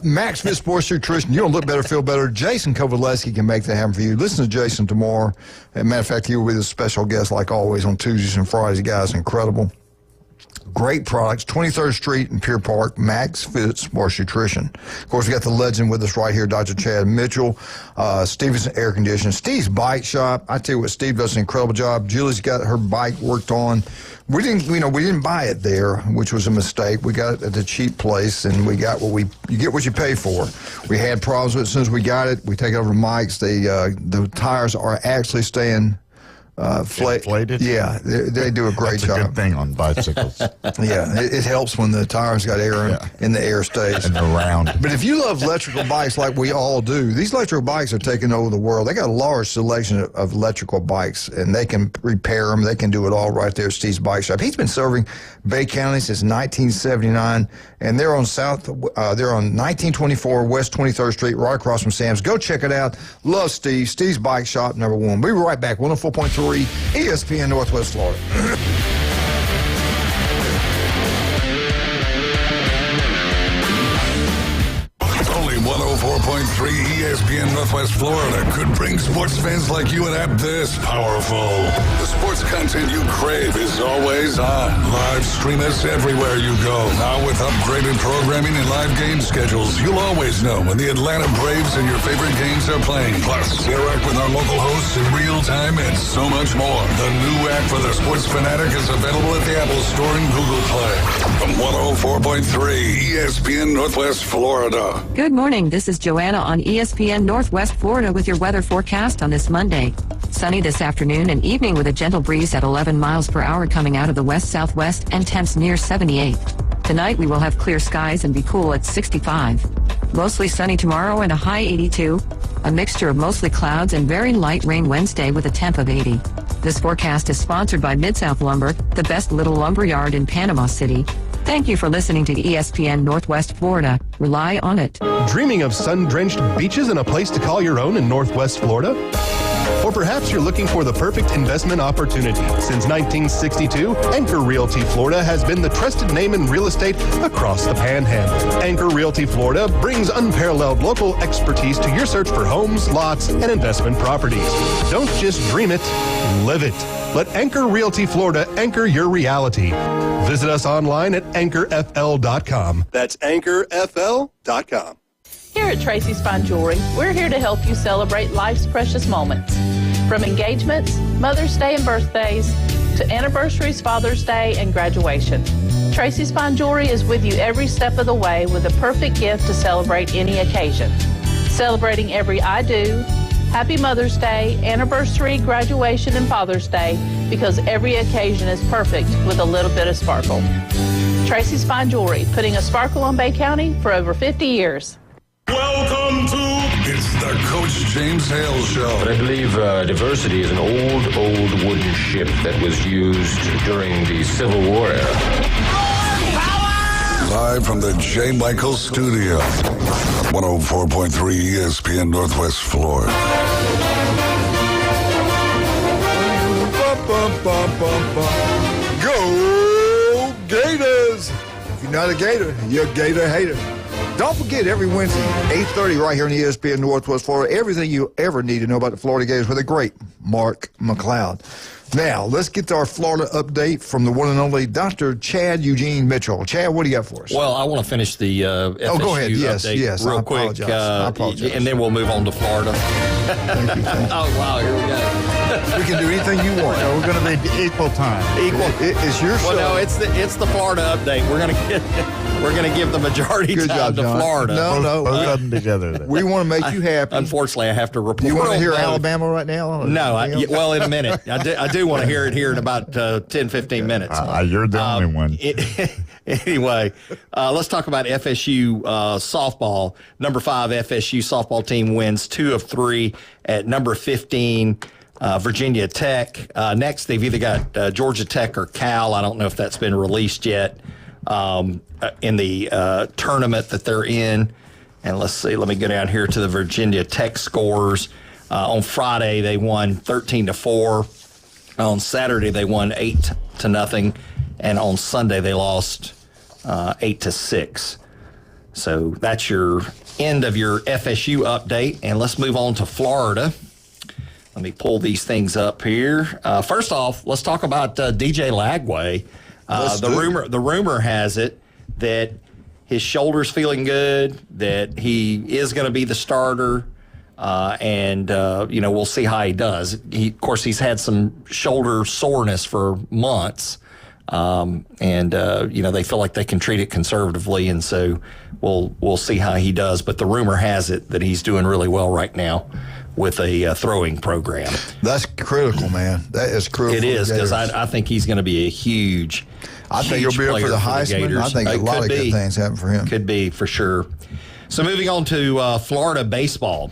Max Fit Sports Nutrition. You don't look better, feel better. Jason Kovaleski can make that happen for you. Listen to Jason tomorrow. As a matter of fact, he will be the special guest like always on Tuesdays and Fridays. The guy's incredible. Great products, 23rd Street in Pier Park, Max Fit Sports Nutrition. Of course, we got the legend with us right here, Dr. Chad Mitchell, Stevenson Air Conditioning, Steve's Bike Shop. I tell you what, Steve does an incredible job. Julie's got her bike worked on. We didn't buy it there, which was a mistake. We got it at the cheap place, and we got you get what you pay for. We had problems with it as soon as we got it. We take it over to Mike's. The tires are actually staying inflated? Yeah, they do a great job. That's a good thing on bicycles. Yeah, it helps when the tires got air and the air stays. And they're round. But if you love electrical bikes like we all do, these electrical bikes are taking over the world. They got a large selection of electrical bikes, and they can repair them. They can do it all right there at Steve's Bike Shop. He's been serving Bay County since 1979, and they're on they're on 1924 West 23rd Street, right across from Sam's. Go check it out. Love Steve. Steve's Bike Shop, number 1. We'll be right back. 104.3 ESPN Northwest Florida. Only 104.3 ESPN Northwest Florida could bring sports fans like you an app this powerful. The sports content you crave is always on. Live stream us everywhere you go. Now with upgraded programming and live game schedules, you'll always know when the Atlanta Braves and your favorite games are playing. Plus, interact with our local hosts in real time and so much more. The new app for the sports fanatic is available at the Apple Store and Google Play. From 104.3 ESPN Northwest Florida. Good morning. This is Joanna on ESPN Northwest Florida with your weather forecast on this Monday. Sunny this afternoon and evening with a gentle breeze at 11 miles per hour coming out of the west-southwest and temps near 78. Tonight we will have clear skies and be cool at 65. Mostly sunny tomorrow and a high 82. A mixture of mostly clouds and very light rain Wednesday with a temp of 80. This forecast is sponsored by Mid-South Lumber, the best little lumber yard in Panama City. Thank you for listening to ESPN Northwest Florida. Rely on it. Dreaming of sun-drenched beaches and a place to call your own in Northwest Florida? Or perhaps you're looking for the perfect investment opportunity. Since 1962, Anchor Realty Florida has been the trusted name in real estate across the Panhandle. Anchor Realty Florida brings unparalleled local expertise to your search for homes, lots, and investment properties. Don't just dream it, live it. Let Anchor Realty Florida anchor your reality. Visit us online at anchorfl.com. That's anchorfl.com. Here at Tracy's Fine Jewelry, we're here to help you celebrate life's precious moments. From engagements, Mother's Day and birthdays, to anniversaries, Father's Day, and graduation. Tracy's Fine Jewelry is with you every step of the way with the perfect gift to celebrate any occasion. Celebrating every I do, Happy Mother's Day, anniversary, graduation, and Father's Day, because every occasion is perfect with a little bit of sparkle. Tracy's Fine Jewelry, putting a sparkle on Bay County for over 50 years. Welcome to It's the Coach James Hale Show. But I believe diversity is an old wooden ship that was used during the Civil War era. Live from the J. Michael Studio. 104.3 ESPN Northwest Florida. Go Gators! If you're not a Gator, you're a Gator hater. Don't forget, every Wednesday, 8:30 right here on ESPN Northwest Florida, everything you ever need to know about the Florida Gators with a great Mark McLeod. Now, let's get to our Florida update from the one and only Dr. Chad Eugene Mitchell. Chad, what do you got for us? Well, I want to finish the FSU go ahead. update real quick. I apologize. And then we'll move on to Florida. Thank you. Oh, wow, here we go. We can do anything you want. So we're going to be equal time. It's your show. Well, no, it's the Florida update. We're gonna give the majority Good time job, to John. Florida. No. Both of them together. Then. We want to make you happy. Unfortunately, I have to report. You want to on hear both. Alabama right now? No, well, in a minute. I do want to hear it here in about 10, 15 minutes. You're the only one. Anyway, let's talk about FSU softball. Number 5 FSU softball team wins 2 of 3 at number 15. Virginia Tech. Next, they've either got Georgia Tech or Cal. I don't know if that's been released yet in the tournament that they're in. And let's see, let me go down here to the Virginia Tech scores. On Friday, they won 13-4. On Saturday, they won 8-0. And on Sunday, they lost 8-6. So that's your end of your FSU update. And let's move on to Florida. Let me pull these things up here. First off, let's talk about DJ Lagway. The rumor has it that his shoulder's feeling good, that he is going to be the starter, and we'll see how he does. Of course, he's had some shoulder soreness for months, and they feel like they can treat it conservatively, and so we'll see how he does. But the rumor has it that he's doing really well right now with a throwing program. That's critical, man. That is critical. It is, because I think he's going to be a huge I think he'll be up for the Heisman. I think a lot of good things happen for him. Could be, for sure. So moving on to Florida baseball.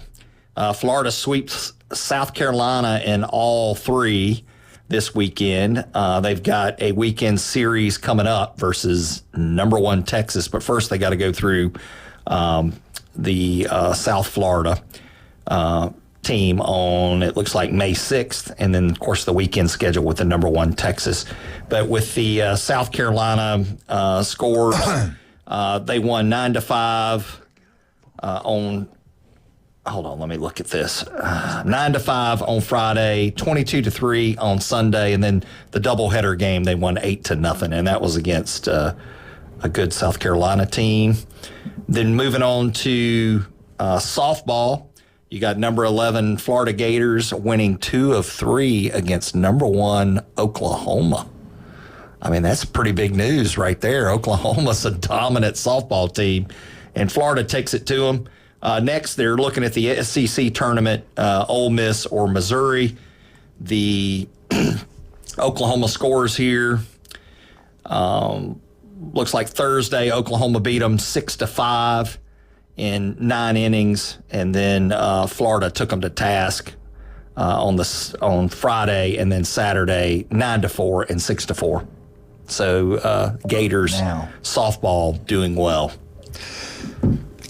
Florida sweeps South Carolina in all 3 this weekend. They've got a weekend series coming up versus number 1 Texas. But first, they got to go through the South Florida team on, it looks like, May 6th, and then, of course, the weekend schedule with the number 1 Texas. But with the South Carolina scores, they won 9-5 on, hold on, let me look at this, 9-5 on Friday, 22-3 on Sunday, and then the doubleheader game, they won 8-0, and that was against a good South Carolina team. Then moving on to softball, you got number 11 Florida Gators winning 2 of 3 against number 1 Oklahoma. I mean, that's pretty big news right there. Oklahoma's a dominant softball team, and Florida takes it to them. Next, they're looking at the SEC tournament, Ole Miss or Missouri. The Oklahoma scores here. Looks like Thursday, Oklahoma beat them 6-5. In 9 innings, and then Florida took them to task on Friday, and then Saturday 9-4 and 6-4. So Gators softball doing well.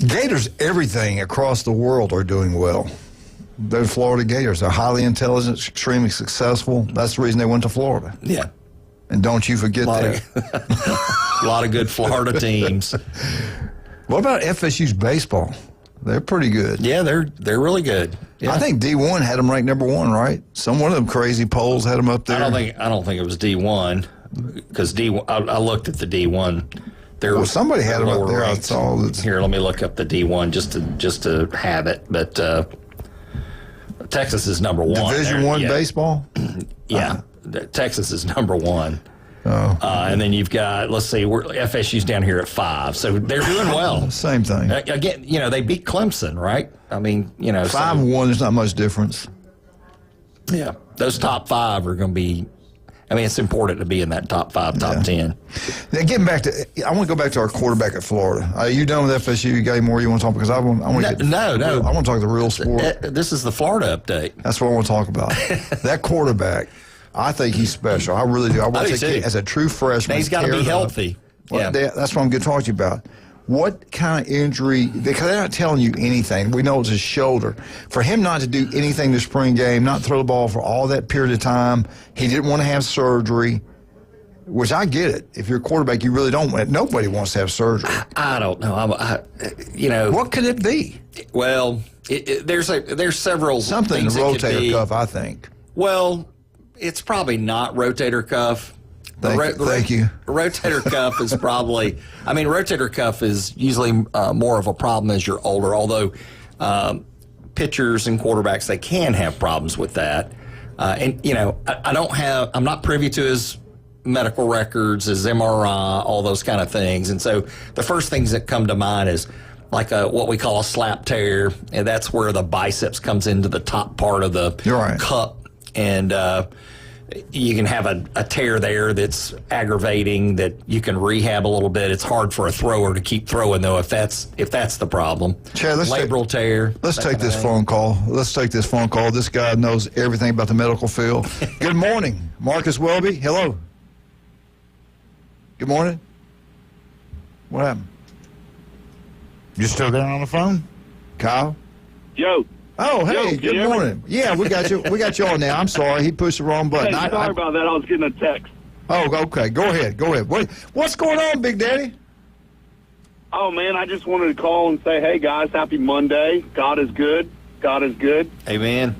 Gators everything across the world are doing well. They're Florida Gators. They're highly intelligent, extremely successful. That's the reason they went to Florida. Yeah. And don't you forget that. A lot of good Florida teams. What about FSU's baseball? They're pretty good. Yeah, they're really good. Yeah. I think D1 had them ranked number 1, right? Some one of them crazy polls had them up there. I don't think it was D1, because D1. I looked at the D1. Somebody had them up there. Ranked. I saw that. Here, let me look up the D1 just to have it. But Texas is number 1. Division 1 baseball. Yeah, Texas is number 1. Oh. And then you've got, let's see, FSU's down here at 5. So they're doing well. Same thing. Again, they beat Clemson, right? I mean, 5-1, there's not much difference. Yeah. Those top 5 are going to be, it's important to be in that top 5, top 10. Now, getting back to, I want to go back to our quarterback at Florida. Are you done with FSU? You got any more you want to talk? Because I want to No. I want to talk the real sport. This is the Florida update. That's what I want to talk about. That quarterback. I think he's special. I really do. I want to say as a true freshman. Now he's got to be healthy. Well, that's what I'm going to talk to you about. what kind of injury, because they're not telling you anything. We know it's his shoulder. For him not to do anything the spring game, not throw the ball for all that period of time, he didn't want to have surgery, which I get it. If you're a quarterback, you really don't want, nobody wants to have surgery. I don't know. What could it be? Well, there's several something in the things rotator cuff, I think. Well, it's probably not rotator cuff. Thank you. Rotator cuff is probably, rotator cuff is usually more of a problem as you're older, although pitchers and quarterbacks, they can have problems with that. I'm not privy to his medical records, his MRI, all those kind of things. And so the first things that come to mind is like what we call a slap tear, and that's where the biceps comes into the top part of the cup. And you can have a tear there that's aggravating that you can rehab a little bit. It's hard for a thrower to keep throwing, though, if that's the problem. Chad, labral tear. Let's take this phone call. This guy knows everything about the medical field. Good morning, Marcus Welby. Hello. Good morning. What happened? You still there on the phone? Kyle? Yo. Oh, hey, Yo, good morning. Yeah, we got you. We got you on now. I'm sorry, he pushed the wrong button. Hey, sorry about that. I was getting a text. Oh, okay. Go ahead. What's going on, Big Daddy? Oh man, I just wanted to call and say, hey guys, happy Monday. God is good. Amen.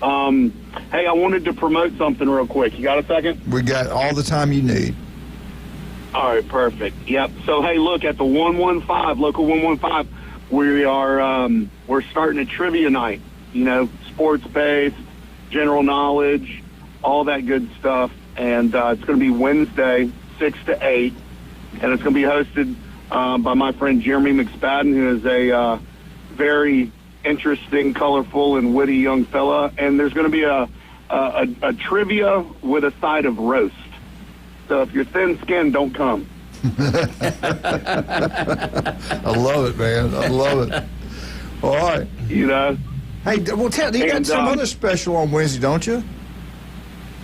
Hey, I wanted to promote something real quick. You got a second? We got all the time you need. All right, perfect. Yep. So, hey, look, at the 115, local 115, we are we're starting a trivia night. Sports-based, general knowledge, all that good stuff. And it's going to be Wednesday, 6 to 8. And it's going to be hosted by my friend Jeremy McSpadden, who is a very interesting, colorful, and witty young fella. And there's going to be a trivia with a side of roast. So if you're thin-skinned, don't come. I love it, man. I love it. All right. Hey, well, you got some other special on Wednesday, don't you?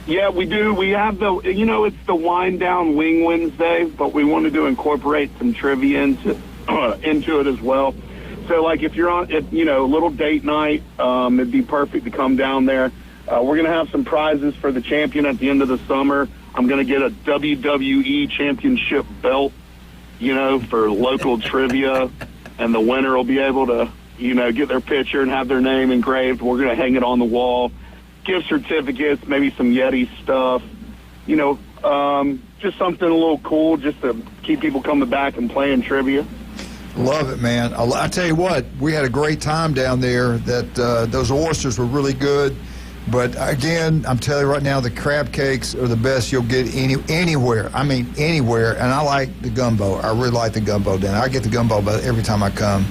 Yeah, we do. We have it's the Wind Down Wing Wednesday, but we wanted to incorporate some trivia into it as well. So, like, if you're on, a little date night, it'd be perfect to come down there. We're going to have some prizes for the champion at the end of the summer. I'm going to get a WWE championship belt, for local trivia, and the winner will be able to, get their picture and have their name engraved. We're going to hang it on the wall. Gift certificates, maybe some Yeti stuff, just something a little cool just to keep people coming back and playing trivia. Love it, man. I tell you what, we had a great time down there. Those oysters were really good. But, again, I'm telling you right now, the crab cakes are the best you'll get anywhere. I mean, anywhere. And I like the gumbo. I really like the gumbo down there. I get the gumbo every time I come.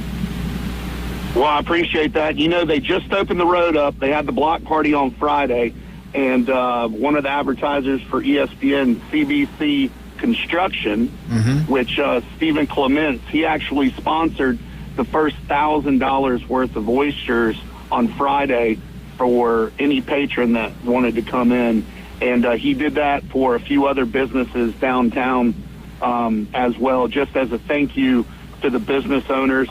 Well, I appreciate that. They just opened the road up. They had the block party on Friday. And one of the advertisers for ESPN, CBC Construction, which Stephen Clements, he actually sponsored the first $1,000 worth of oysters on Friday for any patron that wanted to come in. And he did that for a few other businesses downtown as well, just as a thank you to the business owners,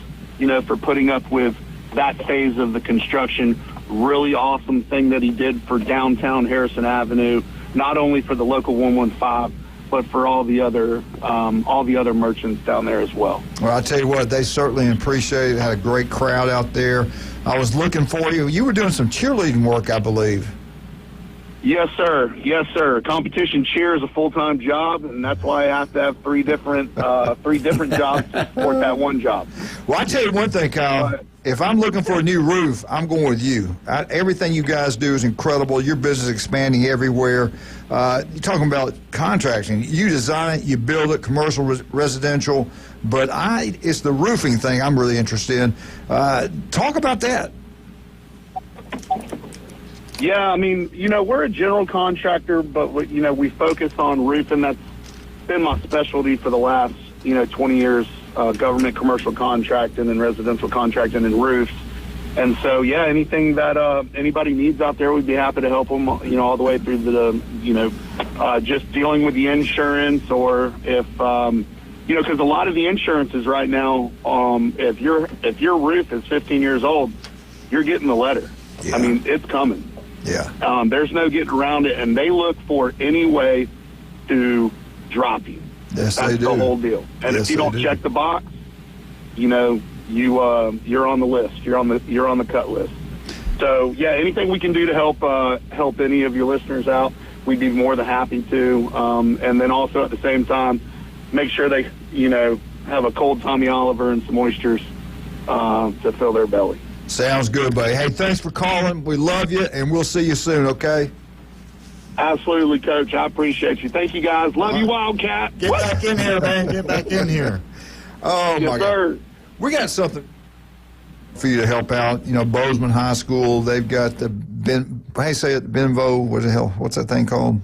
for putting up with that phase of the construction. Really awesome thing that he did for downtown Harrison Avenue, not only for the local 115, but for all the other merchants down there as well. Well, I tell you what, they certainly appreciate it. Had a great crowd out there. I was looking for you. You were doing some cheerleading work, I believe. Yes, sir. Yes, sir. Competition cheer is a full-time job, and that's why I have to have three different jobs to support that one job. Well, I tell you one thing, Kyle. If I'm looking for a new roof, I'm going with you. Everything you guys do is incredible. Your business is expanding everywhere. You're talking about contracting. You design it, you build it, commercial, residential. But it's the roofing thing I'm really interested in. Talk about that. Yeah, I mean, we're a general contractor, but, we focus on roofing. That's been my specialty for the last, 20 years, government commercial contracting and residential contracting and roofs. And so, yeah, anything that anybody needs out there, we'd be happy to help them, all the way through the, just dealing with the insurance, or if, because a lot of the insurances right now, if your roof is 15 years old, you're getting the letter. Yeah. I mean, it's coming. Yeah. There's no getting around it, and they look for any way to drop you. Yes, That's they do. the whole deal. And Yes, if you they don't do. check the box, you're on the list. You're on the cut list. So yeah, anything we can do to help any of your listeners out, we'd be more than happy to. And then also at the same time, make sure they have a cold Tommy Oliver and some oysters to fill their belly. Sounds good, buddy. Hey, thanks for calling. We love you, and we'll see you soon. Okay. Absolutely, Coach. I appreciate you. Thank you, guys. Love you, Wildcat. Get back in here, man. Get back in here. Oh, Yes, my sir. God. We got something for you to help out. Bozeman High School, they've got the Benvo, what the hell, what's that thing called?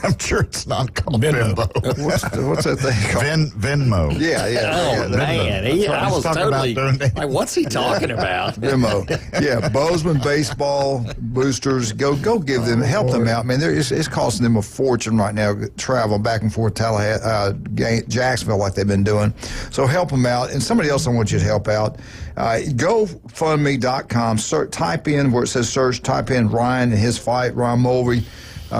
I'm sure it's not called Venmo. What's that thing called? Venmo. Yeah. Oh, man. I was totally like, what's he talking about? Venmo. Yeah, Bozeman baseball boosters. Go give them, help them out, man. It's costing them a fortune right now to travel back and forth Jacksonville like they've been doing. So help them out. And somebody else I want you to help out. GoFundMe.com. Type in where it says search. Type in Ryan and his fight. Ryan Mulvey.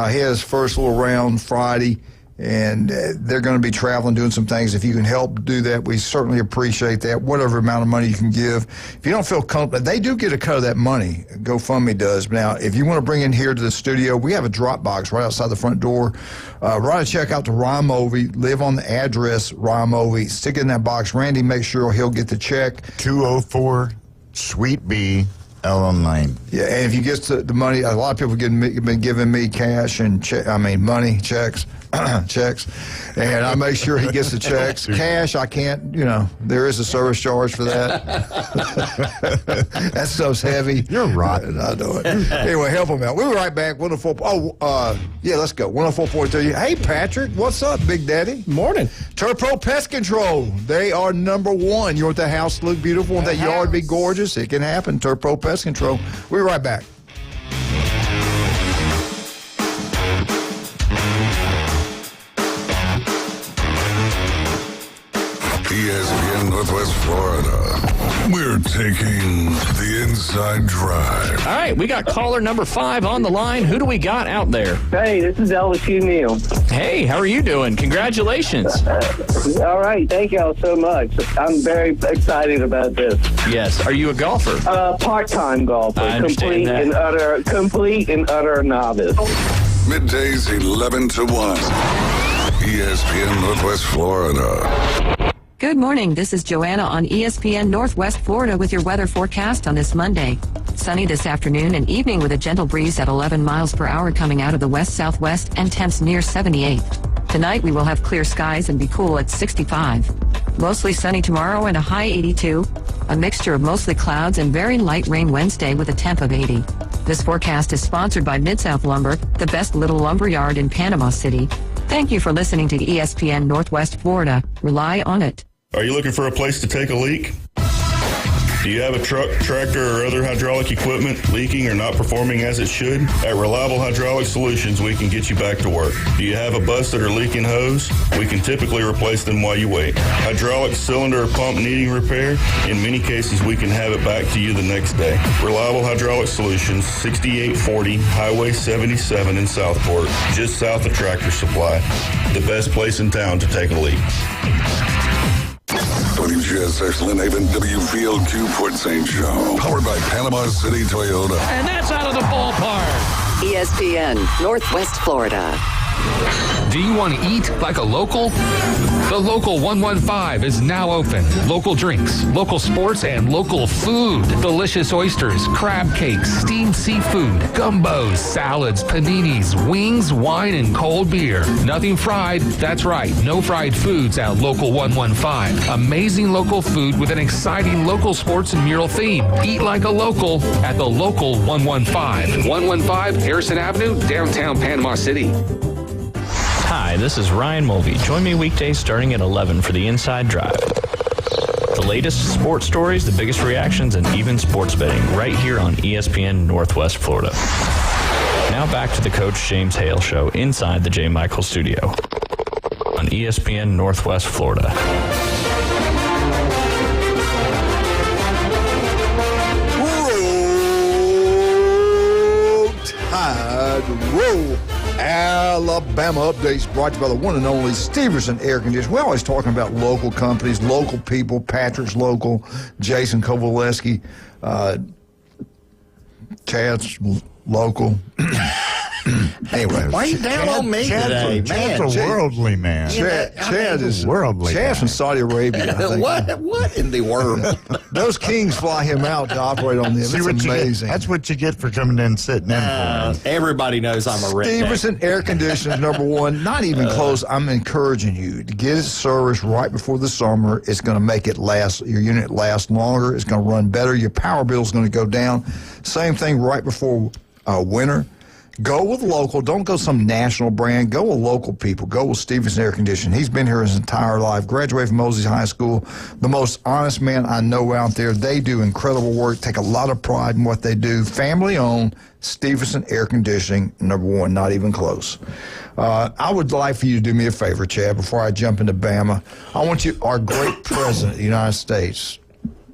He has first little round Friday, and they're going to be traveling, doing some things. If you can help do that, we certainly appreciate that, whatever amount of money you can give. If you don't feel comfortable, they do get a cut of that money, GoFundMe does. Now, if you want to bring in here to the studio, we have a drop box right outside the front door. Write a check out to Ryan Mulvey, live on the address, Ryan Mulvey, stick it in that box. Randy, make sure he'll get the check. 204 Suite B, Elm Lane. Yeah, and if you get the money, a lot of people have been giving me cash and money, checks, and I make sure he gets the checks. Cash, I can't, there is a service charge for that. That stuff's heavy. You're rotten. I know it. Anyway, help him out. We'll be right back. 104. Yeah, let's go. 104.3. Hey, Patrick, what's up, Big Daddy? Morning. Turpro Pest Control. They are number one. You want the house to look beautiful, want that yard to be gorgeous? It can happen. Turpro Pest Control. We'll be right back. ESPN Northwest Florida. We're taking the inside drive. All right, we got caller number 5 on the line. Who do we got out there? Hey, this is LSU Neil. Hey, how are you doing? Congratulations. All right, thank y'all so much. I'm very excited about this. Yes. Are you a golfer? Part-time golfer. I understand Complete and utter novice. Middays 11 to 1. ESPN Northwest Florida. Good morning. This is Joanna on ESPN Northwest Florida with your weather forecast on this Monday. Sunny this afternoon and evening with a gentle breeze at 11 miles per hour coming out of the west-southwest and temps near 78. Tonight we will have clear skies and be cool at 65. Mostly sunny tomorrow and a high 82. A mixture of mostly clouds and very light rain Wednesday with a temp of 80. This forecast is sponsored by Mid-South Lumber, the best little lumber yard in Panama City. Thank you for listening to ESPN Northwest Florida. Rely on it. Are you looking for a place to take a leak? Do you have a truck, tractor, or other hydraulic equipment leaking or not performing as it should? At Reliable Hydraulic Solutions, we can get you back to work. Do you have a busted or leaking hose? We can typically replace them while you wait. Hydraulic cylinder or pump needing repair? In many cases, we can have it back to you the next day. Reliable Hydraulic Solutions, 6840 Highway 77 in Southport, just south of Tractor Supply. The best place in town to take a leak. WGSX Lynn Haven, WVLQ Port St. Joe. Powered by Panama City Toyota. And that's out of the ballpark. ESPN Northwest Florida. Do you want to eat like a local? The Local 115 is now open. Local drinks, local sports, and local food. Delicious oysters, crab cakes, steamed seafood, gumbos, salads, paninis, wings, wine, and cold beer. Nothing fried. That's right. No fried foods at Local 115. Amazing local food with an exciting local sports and mural theme. Eat like a local at the Local 115. 115 Harrison Avenue, downtown Panama City. Hi, this is Ryan Mulvey. Join me weekdays starting at 11 for the Inside Drive. The latest sports stories, the biggest reactions, and even sports betting right here on ESPN Northwest Florida. Now back to the Coach James Hale Show inside the J. Michael studio on on ESPN Northwest Florida. Roll Alabama updates brought to you by the one and only Steverson Air Conditioning. We're always talking about local companies, local people. Patrick's local, Jason Kovaleski, Chad's local. Anyway, why are you down on me today, man? Chad's a worldly man. Chad is worldly. Chad's from Saudi Arabia. I think. What in the world? Those kings fly him out to operate on them. It's amazing. That's what you get for coming in and sitting in for him. Everybody knows I'm a redneck. Steverson Air Conditioning, number one. Not even close. I'm encouraging you to get it serviced right before the summer. It's going to make it last. Your unit last longer. It's going to run better. Your power bill is going to go down. Same thing right before winter. Go with local. Don't go some national brand. Go with local people. Go with Stevenson Air Conditioning. He's been here his entire life. Graduated from Mosey High School. The most honest man I know out there. They do incredible work. Take a lot of pride in what they do. Family owned. Stevenson Air Conditioning, number one. Not even close. I would like for you to do me a favor, Chad, before I jump into Bama. I want you, our great president of the United States,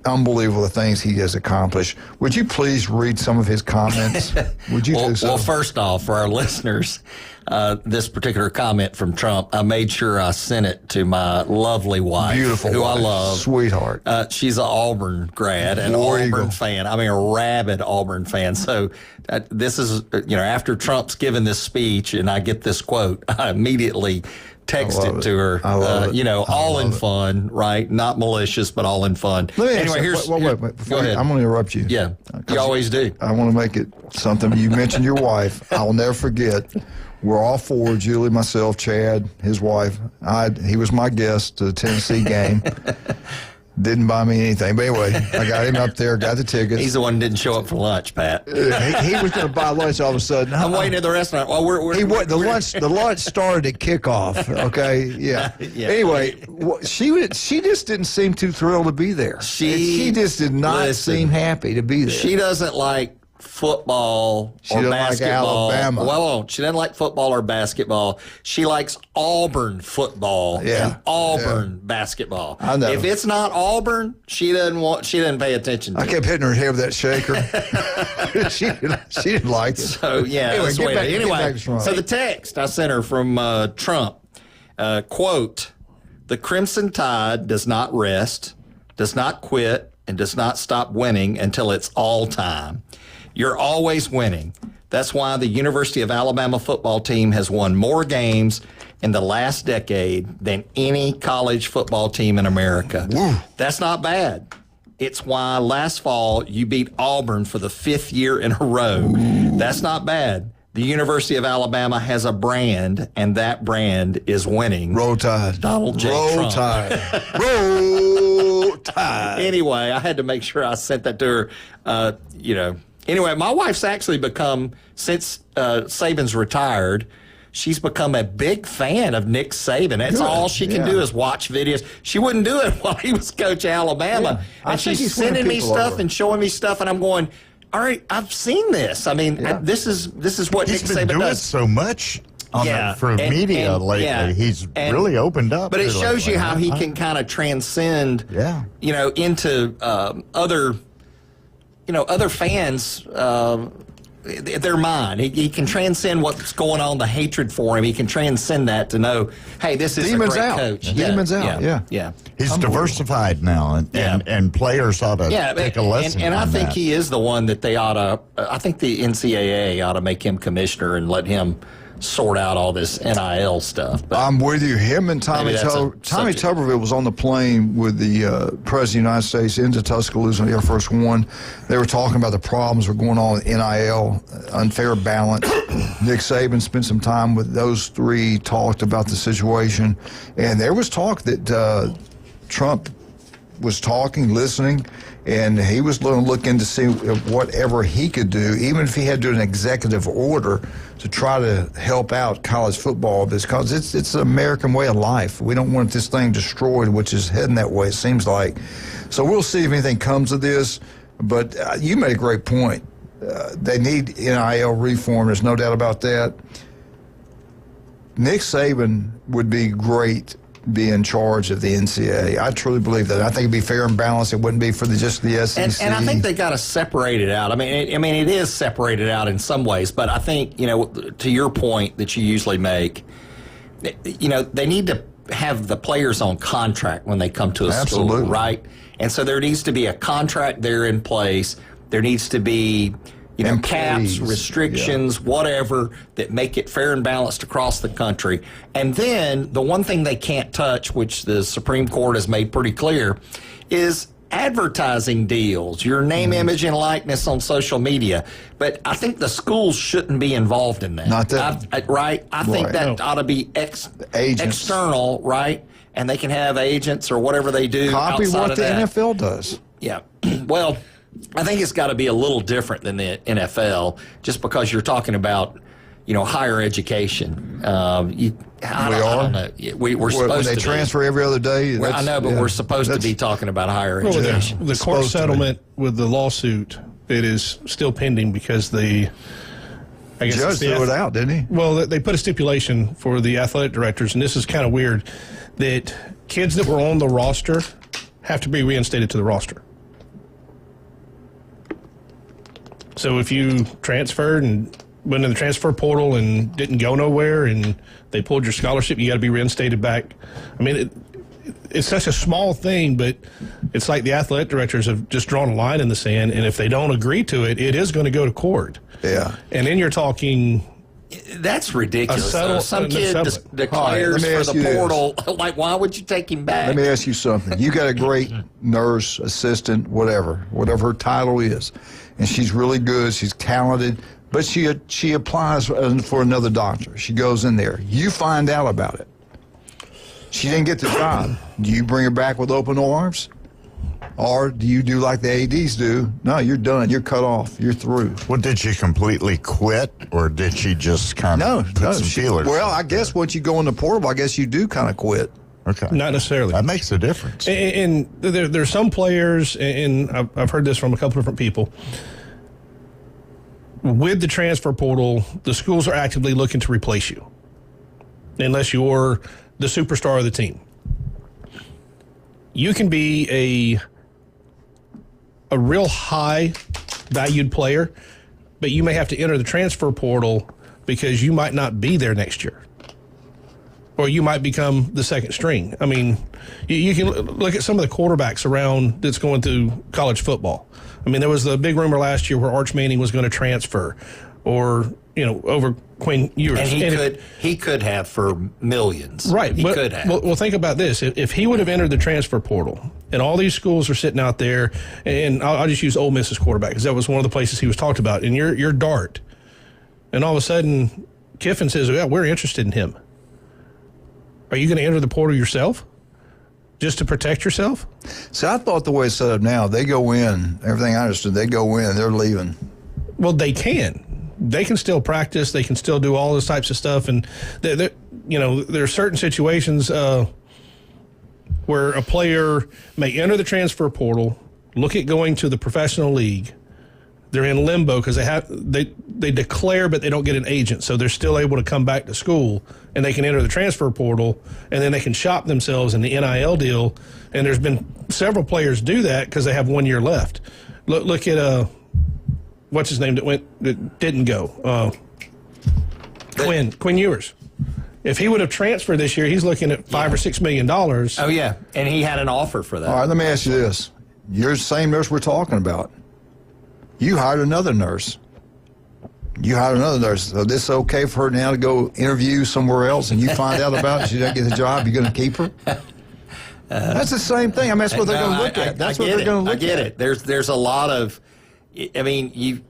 unbelievable the things he has accomplished. Would you please read some of his comments? Would you do so? Well, first off, for our listeners, this particular comment from Trump, I made sure I sent it to my lovely wife, beautiful who wife. I love. Sweetheart. She's an Auburn grad, an Auburn fan. I mean, a rabid Auburn fan. So this is, after Trump's given this speech and I get this quote, I immediately texted to her, all in fun, right? Not malicious, but all in fun. Anyway, wait. Before I'm going to interrupt you. Yeah, you always do. I want to make it something. You mentioned your wife. I will never forget. We're all four, Julie, myself, Chad, his wife. He was my guest to the Tennessee game. Didn't buy me anything. But anyway, I got him up there, got the tickets. He's the one who didn't show up for lunch, Pat. He was going to buy lunch all of a sudden. I'm waiting at the restaurant. Well, the lunch started at kickoff, okay? Yeah. Anyway, she just didn't seem too thrilled to be there. She just did not seem happy to be there. She doesn't like football or basketball. Like Alabama. Well, she doesn't like football or basketball. She likes Auburn football and Auburn basketball. I know. If it's not Auburn, she doesn't pay attention to I kept hitting her head with that shaker. she didn't like it. So, yeah. Anyway, so the text I sent her from Trump, quote, "The Crimson Tide does not rest, does not quit, and does not stop winning until it's all time. You're always winning. That's why the University of Alabama football team has won more games in the last decade than any college football team in America." Woo. That's not bad. It's why last fall you beat Auburn for the 5th year in a row. That's not bad. The University of Alabama has a brand, and that brand is winning. Roll Tide. Donald J. Trump. Tide. Roll Tide. Anyway, I had to make sure I sent that to her. Anyway, my wife's actually become, since Saban's retired, she's become a big fan of Nick Saban. That's all she can do is watch videos. She wouldn't do it while he was coach of Alabama. Yeah. And she's sending me stuff and showing me stuff, and I'm going, all right, I've seen this. I mean, this is what Nick Saban does. He's been doing so much for media lately. Yeah. He's really opened up. But it shows you how he can kind of transcend, into other fans, their mind. He can transcend what's going on, the hatred for him. He can transcend that to know, hey, this is Demons a great out. coach. Demons out. Yeah. He's diversified now, and players ought to take a lesson. And I from think that. he is the one that they ought to. I think the NCAA ought to make him commissioner and let him sort out all this NIL stuff. But I'm with you. Him and Tommy Tuberville was on the plane with the President of the United States into Tuscaloosa on the Air Force One. They were talking about the problems that were going on with NIL, unfair balance. Nick Saban spent some time with those three, talked about the situation. And there was talk that Trump was talking, listening, and he was going to look into see whatever he could do, even if he had to do an executive order to try to help out college football, because it's an American way of life. We don't want this thing destroyed, which is heading that way, it seems like. So we'll see if anything comes of this, but you made a great point. They need NIL reform, there's no doubt about that. Nick Saban would be great be in charge of the NCAA. I truly believe that. I think it'd be fair and balanced. It wouldn't be for just the SEC. And I think they got to separate it out. I mean, it is separated out in some ways, but I think, to your point that you usually make, they need to have the players on contract when they come to a school, right? And so there needs to be a contract there in place. There needs to be caps, restrictions, whatever, that make it fair and balanced across the country. And then the one thing they can't touch, which the Supreme Court has made pretty clear, is advertising deals, your name, image, and likeness on social media. But I think the schools shouldn't be involved in that. Not that. Right? I think that ought to be external, right? And they can have agents or whatever they do. Copy what the that. NFL does. Yeah. Well, I think it's got to be a little different than the NFL, just because you're talking about, higher education. We're supposed when they to transfer every other day. I know, but we're supposed to be talking about higher education. The court settlement with the lawsuit, it is still pending because the judge threw it out, didn't he? Well, they put a stipulation for the athletic directors, and this is kind of weird, that kids that were on the roster have to be reinstated to the roster. So if you transferred and went in the transfer portal and didn't go nowhere and they pulled your scholarship, you got to be reinstated back. I mean, it's such a small thing, but it's like the athletic directors have just drawn a line in the sand, and if they don't agree to it, it is going to go to court. Yeah. And then you're talking... That's ridiculous. Some kid declares for the portal. Like, why would you take him back? Let me ask you something. You got a great nurse, assistant, whatever her title is, and she's really good. She's talented, but she applies for another doctor. She goes in there. You find out about it. She didn't get the job. Do you bring her back with open arms? Or do you do like the ADs do? No, you're done. You're cut off. You're through. Well, did she completely quit, or did she just kind of put some feelers? Well, I guess once you go in the portal, I guess you do kind of quit. Okay. Not necessarily. That makes a difference. And there's some players, and I've heard this from a couple different people, with the transfer portal, the schools are actively looking to replace you unless you're the superstar of the team. You can be a real high valued player, but you may have to enter the transfer portal because you might not be there next year. Or you might become the second string. I mean, you can look at some of the quarterbacks around that's going through college football. I mean, there was the big rumor last year where Arch Manning was going to transfer, or over Quinn Ewers. And he could have for millions. Right. He could have. Well, think about this. If he would have entered the transfer portal, and all these schools are sitting out there, and I'll just use Ole Miss's quarterback because that was one of the places he was talked about, and you're Dart, and all of a sudden Kiffin says, yeah, we're interested in him. Are you going to enter the portal yourself just to protect yourself? So I thought the way it's set up now, they go in, everything I understood, they go in, they're leaving. Well, they can. They can still practice. They can still do all those types of stuff. And, there are certain situations where a player may enter the transfer portal, look at going to the professional league. They're in limbo because they declare, but they don't get an agent. So they're still able to come back to school, and they can enter the transfer portal, and then they can shop themselves in the NIL deal. And there's been several players do that because they have 1 year left. Look at what's his name that didn't go? Quinn Ewers. If he would have transferred this year, he's looking at $5 or $6 million. Oh yeah, and he had an offer for that. All right, let me ask you this: you're the same nurse we're talking about. You hired another nurse. So this is okay for her now to go interview somewhere else, and you find out about it, she doesn't get the job, you're going to keep her? That's the same thing. I mean, that's what they're going to look at. That's what they're going to look at. I get it. There's a lot of, I mean,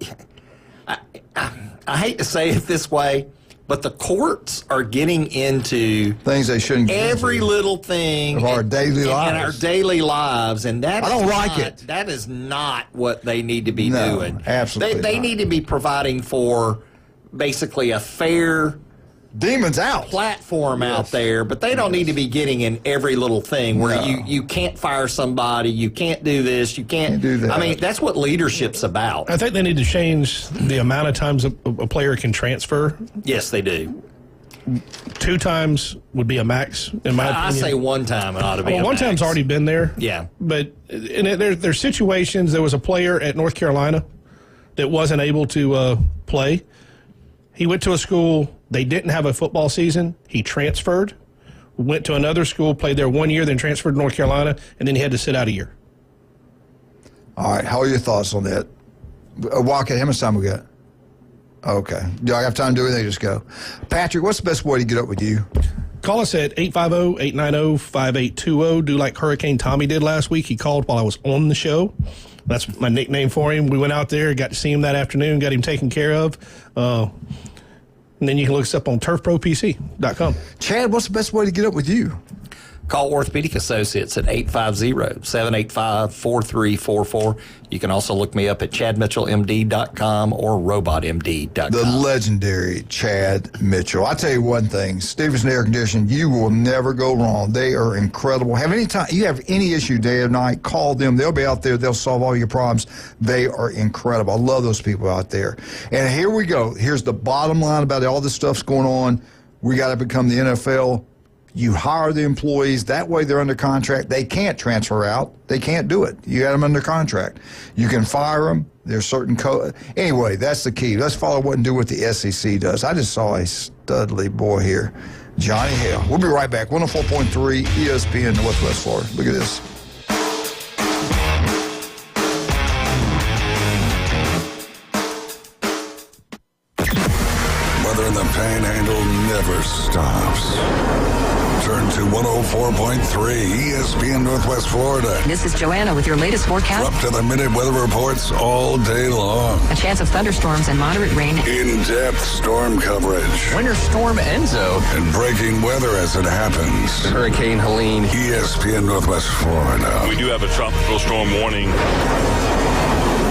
I hate to say it this way, but the courts are getting into things they shouldn't get every into. little thing of our daily lives. In our daily lives, and that I don't like it. That is not what they need to be doing. Absolutely, they need to be providing for basically a fair demons out platform out there, but they don't need to be getting in every little thing where you can't fire somebody, you can't do this, you can't do that. I mean, that's what leadership's about. I think they need to change the amount of times a player can transfer. Yes, they do. 2 times would be a max, in my opinion. I say 1 time it ought to be a one max. time's already been there. Yeah. But there's situations. There was a player at North Carolina that wasn't able to play. He went to a school. They didn't have a football season. He transferred, went to another school, played there 1 year, then transferred to North Carolina, and then he had to sit out a year. All right. How are your thoughts on that? Walker, how much time we got? Okay. Do I have time to do anything? Just go. Patrick, what's the best way to get up with you? Call us at 850-890-5820. Do like Hurricane Tommy did last week. He called while I was on the show. That's my nickname for him. We went out there, got to see him that afternoon, got him taken care of. And then you can look us up on turfpropc.com. Chad, what's the best way to get up with you? Call Orthopedic Associates at 850-785-4344. You can also look me up at chadmitchellmd.com or robotmd.com. The legendary Chad Mitchell. I tell you one thing, Stevenson Air Conditioning, you will never go wrong. They are incredible. You have any issue day or night, call them. They'll be out there. They'll solve all your problems. They are incredible. I love those people out there. And here we go. Here's the bottom line about all this stuff's going on. We got to become the NFL. You hire the employees. That way they're under contract. They can't transfer out. They can't do it. You got them under contract. You can fire them. There's certain Anyway, that's the key. Let's follow what and do what the SEC does. I just saw a studly boy here, Johnny Hale. We'll be right back. 104.3 ESPN Northwest Florida. Look at this. Weather in the Panhandle never stops. Turn to 104.3 ESPN Northwest Florida. This is Joanna with your latest forecast. Up to the minute weather reports all day long. A chance of thunderstorms and moderate rain. In-depth storm coverage. Winter Storm Enzo. And breaking weather as it happens. Hurricane Helene. ESPN Northwest Florida. We do have a tropical storm warning.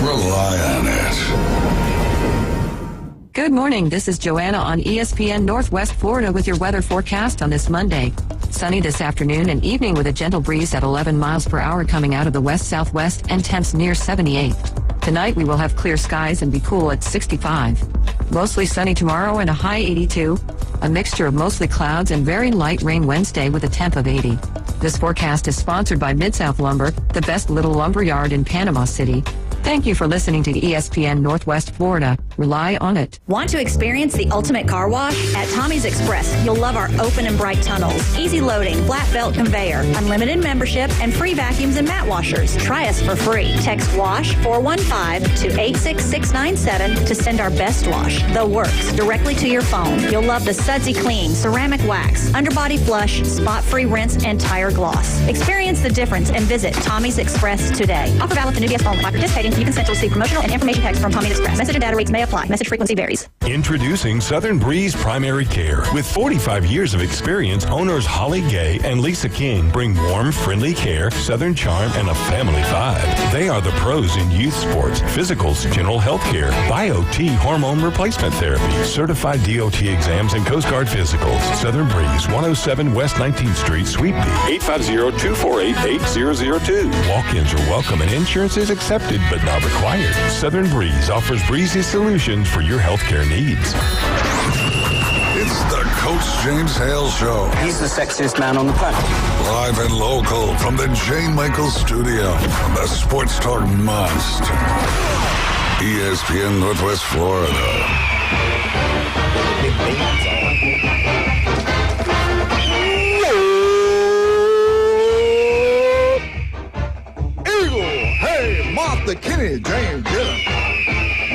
Rely on it. Good morning. This is Joanna on ESPN Northwest Florida with your weather forecast on this Monday. Sunny this afternoon and evening with a gentle breeze at 11 miles per hour coming out of the west-southwest and temps near 78. Tonight we will have clear skies and be cool at 65. Mostly sunny tomorrow and a high 82. A mixture of mostly clouds and very light rain Wednesday with a temp of 80. This forecast is sponsored by Mid-South Lumber, the best little lumber yard in Panama City. Thank you for listening to ESPN Northwest Florida. Rely on it. Want to experience the ultimate car wash? At Tommy's Express, you'll love our open and bright tunnels, easy loading, flat belt conveyor, unlimited membership, and free vacuums and mat washers. Try us for free. Text WASH 415 to 86697 to send our best wash, The Works, directly to your phone. You'll love the sudsy clean, ceramic wax, underbody flush, spot-free rinse, and tire gloss. Experience the difference and visit Tommy's Express today. Offer valid to new guests only. By participating, you consent to receive promotional and information text from Tommy's Express. Message and data rates may apply. Message frequency varies. Introducing Southern Breeze Primary Care. With 45 years of experience, owners Holly Gay and Lisa King bring warm, friendly care, Southern charm, and a family vibe. They are the pros in youth sports, physicals, general health care, Bio-T hormone replacement therapy, certified DOT exams, and Coast Guard physicals. Southern Breeze, 107 West 19th Street, Suite B, 850-248-8002. Walk-ins are welcome and insurance is accepted but not required. Southern Breeze offers breezy solutions for your healthcare needs. It's the Coach James Hale Show. He's the sexiest man on the planet. Live and local from the J. Michael Studio. The Sports Talk must. ESPN Northwest Florida. Hey, Martha Kennedy, James Dillon.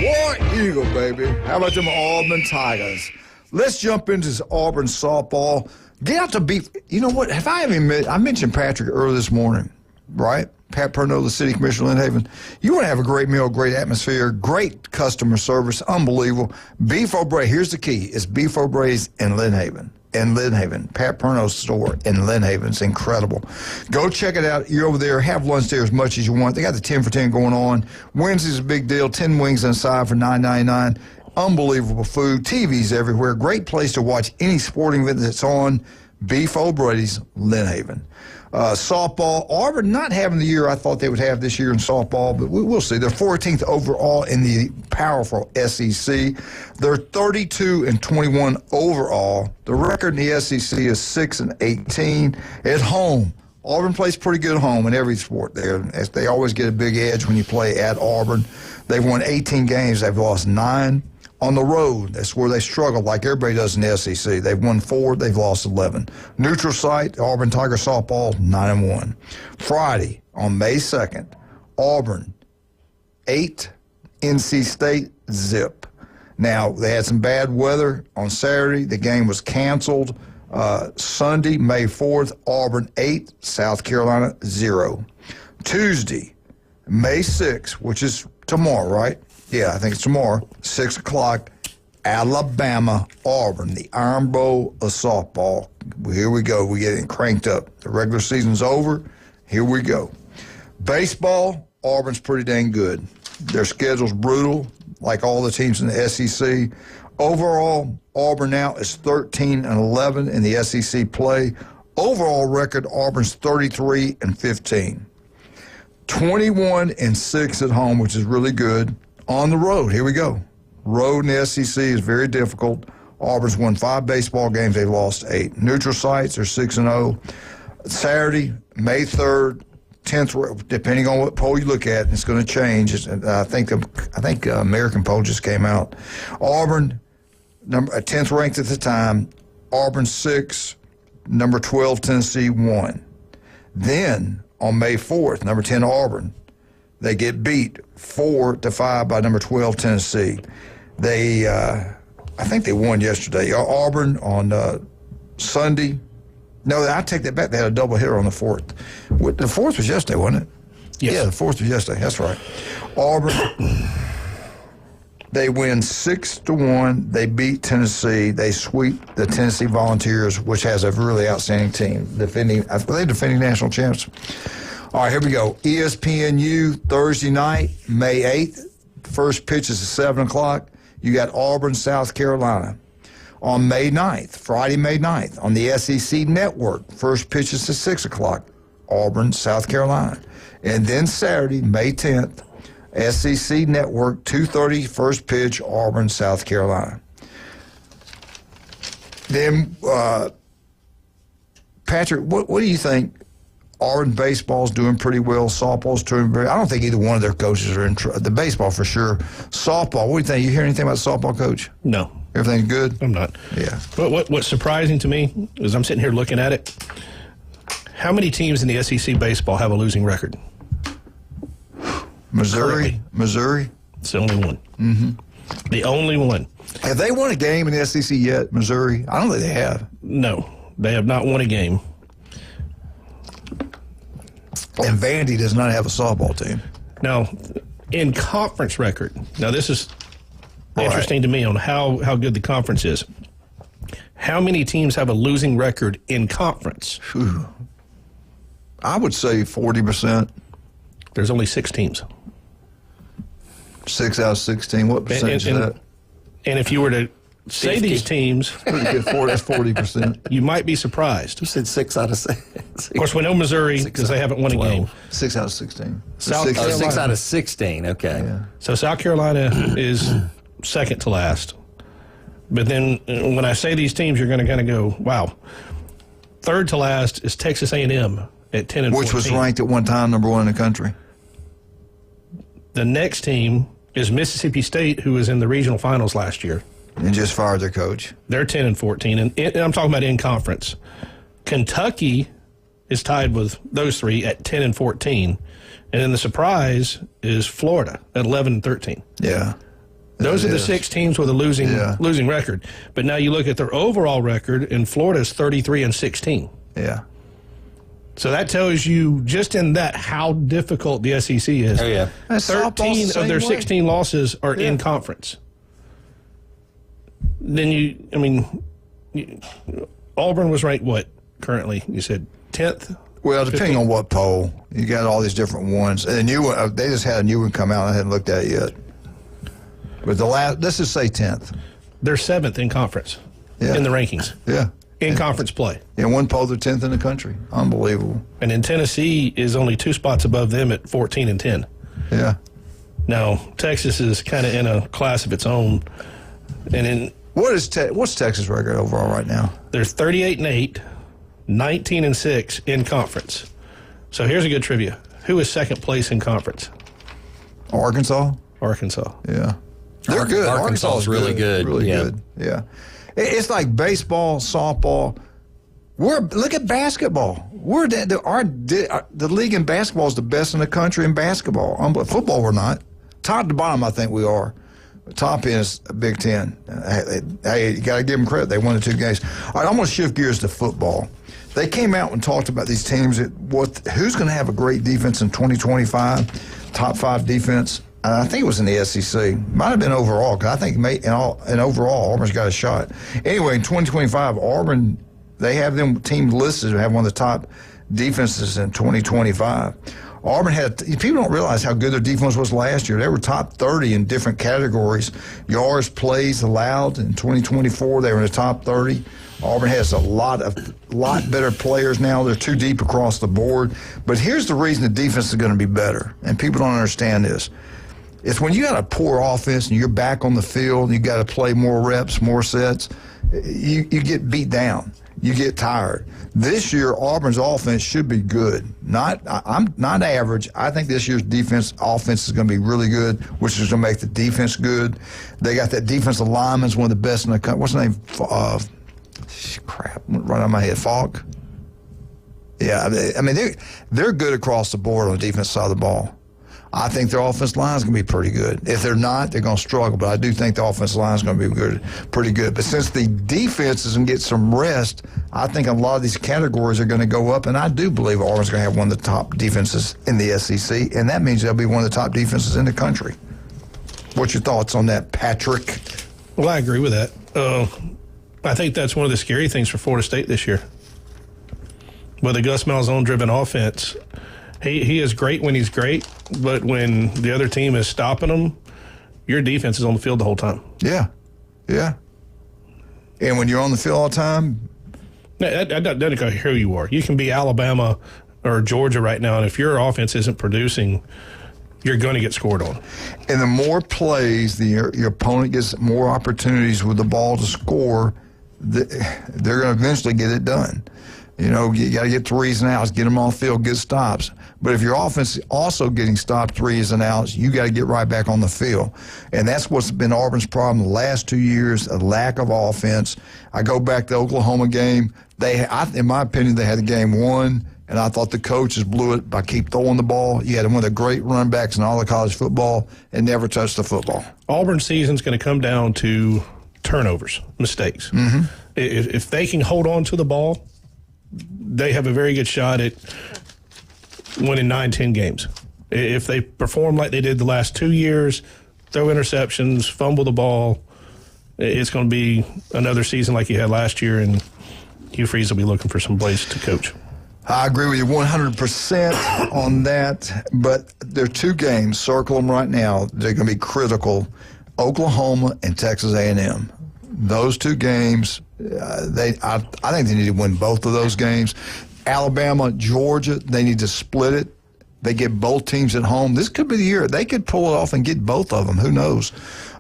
War Eagle, baby. How about them Auburn Tigers? Let's jump into this Auburn softball. Get out to beat. You know what? Have I even I mentioned Patrick earlier this morning, right? Pat Pernell, the city commissioner of Lynn Haven. You want to have a great meal, great atmosphere, great customer service, unbelievable. Beef O'Bray, here's the key. It's Beef O'Bray's in Lynn Haven. In Lynn Haven, Pat Pernell's store in Lynn Haven. It's incredible. Go check it out. You're over there. Have lunch there as much as you want. They got the 10 for 10 going on. Wednesday's a big deal. 10 wings on the side for $9.99. Unbelievable food. TVs everywhere. Great place to watch any sporting event that's on. Beef O'Brady's, Lynn Haven. Softball, Auburn not having the year I thought they would have this year in softball, but we'll see. They're 14th overall in the powerful SEC. They're 32-21 overall. The record in the SEC is 6-18 at home. Auburn plays pretty good at home in every sport there. They always get a big edge when you play at Auburn. They've won 18 games. They've lost 9. On the road, that's where they struggle, like everybody does in the SEC. They've won 4. They've lost 11. Neutral site, Auburn Tiger softball, 9-1. Friday, on May 2nd, Auburn, 8. NC State, zip. Now, they had some bad weather on Saturday. The game was canceled. Sunday, May 4th, Auburn 8, South Carolina 0. Tuesday, May 6th, which is tomorrow, right? Yeah, I think it's tomorrow, 6 o'clock, Alabama, Auburn, the Iron Bowl of softball. Here we go. We're getting cranked up. The regular season's over. Here we go. Baseball, Auburn's pretty dang good. Their schedule's brutal, like all the teams in the SEC. Overall, Auburn now is 13-11 in the SEC play. Overall record, Auburn's 33-15. 21-6 at home, which is really good. On the road, here we go. Road in the SEC is very difficult. Auburn's won 5 baseball games. They've lost 8. Neutral sites are 6-0. Saturday, May 3rd, 10th, depending on what poll you look at, it's going to change. I think American poll just came out. Auburn, 10th ranked at the time. Auburn 6, number 12 Tennessee 1. Then on May 4th, number 10 Auburn, they get beat 4-5 by number 12 Tennessee. They, I think they won yesterday. Auburn on Sunday. No, I take that back. They had a double hitter on the 4th. The 4th was yesterday, wasn't it? Yes. Yeah, the 4th was yesterday. That's right. Auburn, they win 6-1. They beat Tennessee. They sweep the Tennessee Volunteers, which has a really outstanding team. They're defending national champs. All right, here we go. ESPNU, Thursday night, May 8th. First pitch is at 7 o'clock. You got Auburn, South Carolina. On May 9th, Friday, May 9th, on the SEC Network, first pitch is at 6 o'clock, Auburn, South Carolina. And then Saturday, May 10th, SEC Network, 2:30, first pitch, Auburn, South Carolina. Then, Patrick, what do you think? Auburn baseball's doing pretty well. Softball's doing very. I don't think either one of their coaches are in the baseball for sure. Softball, what do you think? You hear anything about softball, Coach? No. Everything's good? I'm not. Yeah. But what's surprising to me is I'm sitting here looking at it. How many teams in the SEC baseball have a losing record? Missouri. It's the only one. Mm-hmm. The only one. Have they won a game in the SEC yet, Missouri? I don't think they have. No, they have not won a game. And Vandy does not have a softball team. Now, in conference record, now this is interesting to me on how good the conference is. How many teams have a losing record in conference? Whew. I would say 40%. There's only 6 teams. 6 out of 16. What percentage is that? And if you were to say 50. these teams, pretty good. That's 40%. You might be surprised. You said 6 out of 6. Of course, we know Missouri because they haven't won 12. a game. 6 out of 16. South Carolina, 6 out of 16. Okay. Yeah. So South Carolina is second to last. But then when I say these teams, you're going to kind of go, wow. Third to last is Texas A&M at 10 and 14. Which was ranked at one time number 1 in the country. The next team is Mississippi State, who was in the regional finals last year. And just fired their coach. They're 10 and 14. And I'm talking about in conference. Kentucky is tied with those 3 at 10 and 14. And then the surprise is Florida at 11 and 13. Yeah. Those are the 6 teams with a losing record. But now you look at their overall record, and Florida's 33 and 16. Yeah. So that tells you just in that how difficult the SEC is. Oh, yeah. 13 of their 16 losses are in conference. Then Auburn was ranked what currently? You said 10th? Well, depending on what poll. You got all these different ones. And the new one, they just had a new one come out. I hadn't looked at it yet. But let's just say 10th. They're 7th in conference in the rankings. Yeah. In conference play. In one poll, they're 10th in the country. Unbelievable. And in Tennessee is only 2 spots above them at 14 and 10. Yeah. No, Texas is kind of in a class of its own. And in what's Texas record overall right now? They're 38-8, 19-6 in conference. So here's a good trivia. Who is second place in conference? Arkansas. Yeah. They're good. Arkansas is really good. Really good. Yeah. It's like baseball, softball. Look at basketball. The league in basketball is the best in the country in basketball. Football, we're not. Top to bottom, I think we are. Top end is Big Ten. Hey, you got to give them credit. They won the 2 games. All right, I'm going to shift gears to football. They came out and talked about these teams. Who's going to have a great defense in 2025? Top 5 defense. I think it was in the SEC. Might have been overall, because I think in overall, Auburn's got a shot. Anyway, in 2025, Auburn, they have them team listed to have one of the top defenses in 2025. Auburn people don't realize how good their defense was last year. They were top 30 in different categories. Yards, plays allowed in 2024, they were in the top 30. Auburn has a lot better players now. They're too deep across the board. But here's the reason the defense is going to be better, and people don't understand this. It's when you got a poor offense and you're back on the field and you got to play more reps, more sets, you get beat down. You get tired. This year, Auburn's offense should be good. I'm not average. I think this year's offense is going to be really good, which is going to make the defense good. They got that defensive lineman's one of the best in the country. What's the name? Right on my head. Falk. Yeah, I mean they're good across the board on the defense side of the ball. I think their offensive line is going to be pretty good. If they're not, they're going to struggle. But I do think the offensive line is going to be pretty good. But since the defense is going to get some rest, I think a lot of these categories are going to go up. And I do believe Auburn's going to have one of the top defenses in the SEC. And that means they'll be one of the top defenses in the country. What's your thoughts on that, Patrick? Well, I agree with that. I think that's one of the scary things for Florida State this year. With the Gus Malzahn-driven offense, he is great when he's great, but when the other team is stopping him, your defense is on the field the whole time. Yeah. And when you're on the field all the time? That doesn't care who you are. You can be Alabama or Georgia right now, and if your offense isn't producing, you're going to get scored on. And the more plays your opponent gets, more opportunities with the ball to score, they're going to eventually get it done. You know, you got to get 3s and outs, get them off field, get stops. But if your offense is also getting stopped 3s and outs, you got to get right back on the field. And that's what's been Auburn's problem the last 2 years, a lack of offense. I go back to the Oklahoma game. In my opinion, they had the game won, and I thought the coaches blew it by keep throwing the ball. You had one of the great run backs in all of college football and never touched the football. Auburn's season's going to come down to turnovers, mistakes. Mm-hmm. If they can hold on to the ball, they have a very good shot at winning 9-10 games. If they perform like they did the last 2 years, throw interceptions, fumble the ball, it's going to be another season like you had last year, and Hugh Freeze will be looking for some place to coach. I agree with you 100% on that, but there are 2 games, circle them right now, they're going to be critical, Oklahoma and Texas A&M. Those 2 games, I think they need to win both of those games. Alabama, Georgia, they need to split it. They get both teams at home. This could be the year. They could pull it off and get both of them. Who knows?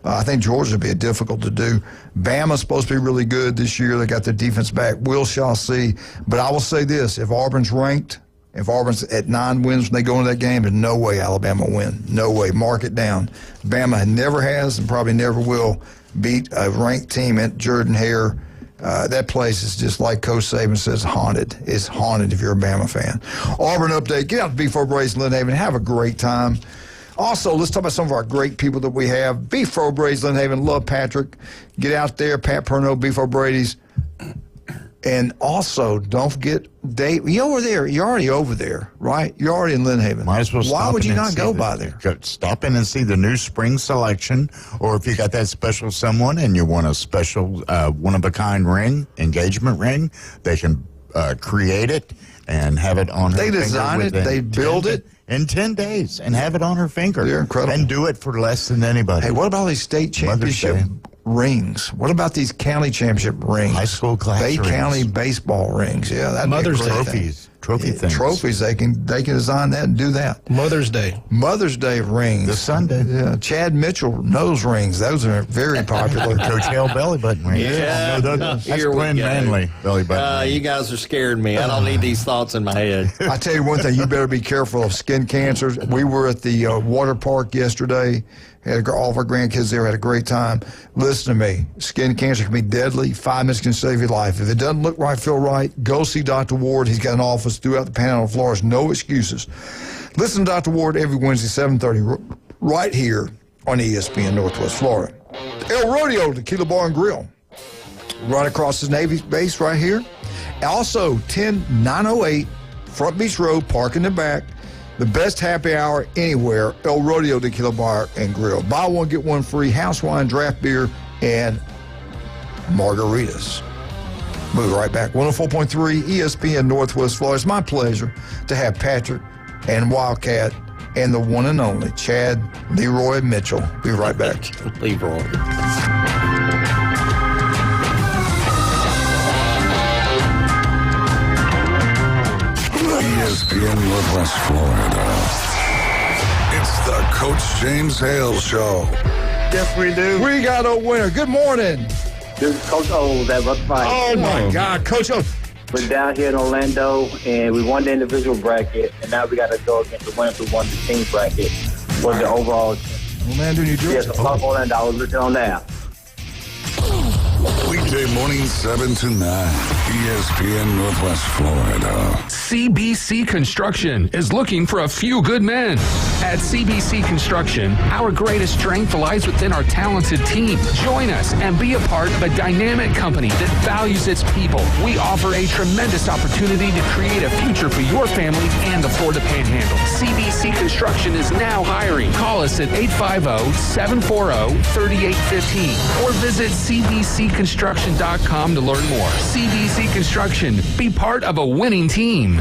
I think Georgia would be difficult to do. Bama's supposed to be really good this year. They got their defense back. We shall see. But I will say this. If Auburn's ranked, if Auburn's at 9 wins when they go into that game, there's no way Alabama will win. No way. Mark it down. Bama never has and probably never will beat a ranked team at Jordan-Hare. That place is just like Coach Saban says, haunted. It's haunted if you're a Bama fan. Auburn update. Get out to B4 Braves in Lynn Haven. Have a great time. Also, let's talk about some of our great people that we have. B4 Braves Lynn Haven. Love Patrick. Get out there. Pat Perno, B4 Brady's. And also, don't forget, Dave, you're over there. You're already over there, right? You're already in Lynn Haven. Might as well stop. Why would you not go by there? Stop in and see the new spring selection, or if you got that special someone and you want a special one-of-a-kind ring, engagement ring, they can create it and have it on her finger. They design it, they build it. In 10 days and have it on her finger. They're incredible. And do it for less than anybody. Hey, what about these state championship rings. What about these county championship rings? High school class Bay rings. County baseball rings. Yeah, that'd Mother's be a great Day thing. Trophy things. Trophies. They can design that and do that. Mother's Day. Mother's Day rings. This Sunday. Yeah, Chad Mitchell nose rings. Those are very popular. Coach Hale belly button rings. Yeah. That's Here we Glenn go. Manley belly button rings. You guys are scaring me. I don't need these thoughts in my head. I tell you one thing, you better be careful of skin cancers. We were at the water park yesterday. All of our grandkids there had a great time. Listen to me. Skin cancer can be deadly. 5 minutes can save your life. If it doesn't look right, feel right, go see Dr. Ward. He's got an office throughout the Panhandle of Florida. No excuses. Listen to Dr. Ward every Wednesday, 7:30, right here on ESPN Northwest Florida. El Rodeo, Tequila Bar and Grill, right across the Navy base right here. Also, 10908 Front Beach Road, park in the back. The best happy hour anywhere, El Rodeo Tequila Bar and Grill. Buy one, get one free, house wine, draft beer, and margaritas. We'll be right back. 104.3 ESPN Northwest Florida. It's my pleasure to have Patrick and Wildcat and the one and only Chad Leroy Mitchell. Be right back. Leroy. ESPN Northwest Florida. It's the Coach James Hale Show. Yes, we do. We got a winner. Good morning. This is Coach O at Russ Fight. Oh, my God. Coach O. We're down here in Orlando, and we won the individual bracket, and now we got to go against the winners who won the team bracket for the overall. Orlando, New Jersey. Yes, Orlando. I was looking on that. Weekday morning 7 to 9. ESPN Northwest Florida. CBC Construction is looking for a few good men. At CBC Construction, our greatest strength lies within our talented team. Join us and be a part of a dynamic company that values its people. We offer a tremendous opportunity to create a future for your family and the Florida Panhandle. CBC Construction is now hiring. Call us at 850-740-3815 or visit cbcconstruction.com to learn more. CBC Construction. Be part of a winning team.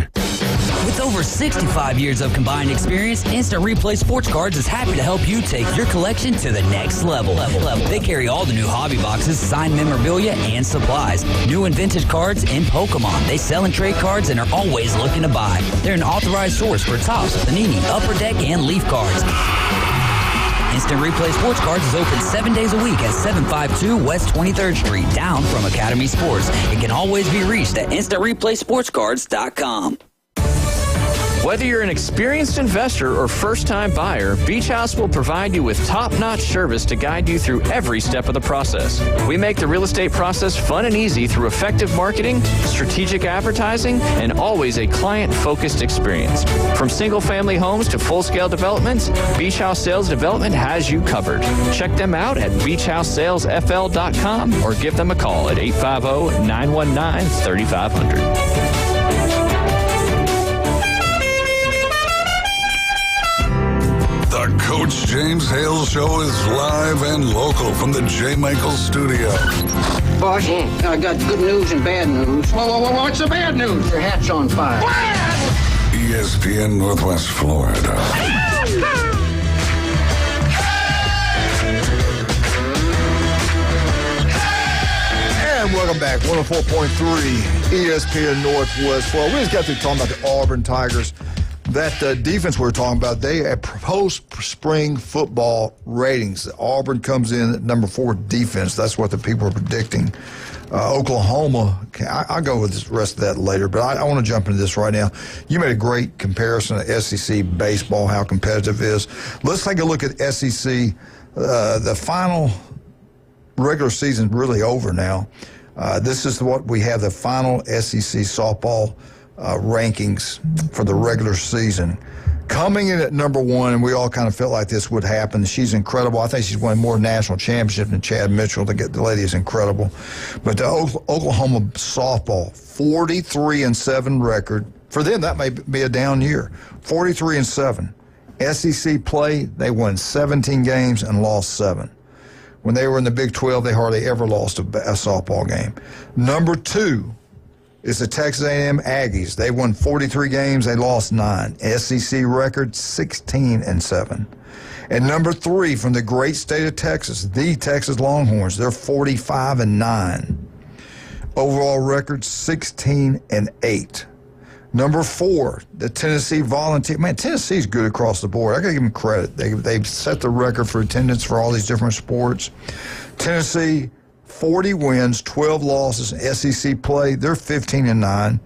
With over 65 years of combined experience, Instant Replay Sports Cards is happy to help you take your collection to the next level. They carry all the new hobby boxes, signed memorabilia, and supplies. New and vintage cards and Pokemon. They sell and trade cards and are always looking to buy. They're an authorized source for Topps, Panini, Upper Deck, and Leaf cards. Instant Replay Sports Cards is open 7 days a week at 752 West 23rd Street, down from Academy Sports. It can always be reached at InstantReplaySportsCards.com. Whether you're an experienced investor or first-time buyer, Beach House will provide you with top-notch service to guide you through every step of the process. We make the real estate process fun and easy through effective marketing, strategic advertising, and always a client-focused experience. From single-family homes to full-scale developments, Beach House Sales Development has you covered. Check them out at beachhousesalesfl.com or give them a call at 850-919-3500. The Coach James Hale Show is live and local from the J. Michael Studio. Boss, I got good news and bad news. What's the bad news? Your hat's on fire. ESPN Northwest Florida. And welcome back, 104.3 ESPN Northwest Florida. We just got through talking about the Auburn Tigers. That defense we were talking about, they at post-spring football ratings, Auburn comes in at number 4 defense. That's what the people are predicting. Oklahoma, I'll go with the rest of that later, but I want to jump into this right now. You made a great comparison of SEC baseball, how competitive it is. Let's take a look at SEC. The final regular season really over now. This is what we have, the final SEC softball rankings for the regular season. Coming in at number 1, and we all kind of felt like this would happen. She's incredible. I think she's won more national championships than Chad Mitchell. The lady is incredible. But the Oklahoma softball, 43-7 record. For them, that may be a down year. 43-7. SEC play, they won 17 games and lost 7. When they were in the Big 12, they hardly ever lost a softball game. Number 2, is the Texas A&M Aggies. They won 43 games. They lost 9. SEC record 16-7. And number 3 from the great state of Texas, the Texas Longhorns. They're 45-9. Overall record 16-8. Number 4, the Tennessee Volunteers. Man, Tennessee's good across the board. I got to give them credit. They've set the record for attendance for all these different sports. Tennessee, 40 wins, 12 losses in SEC play. They're 15-9.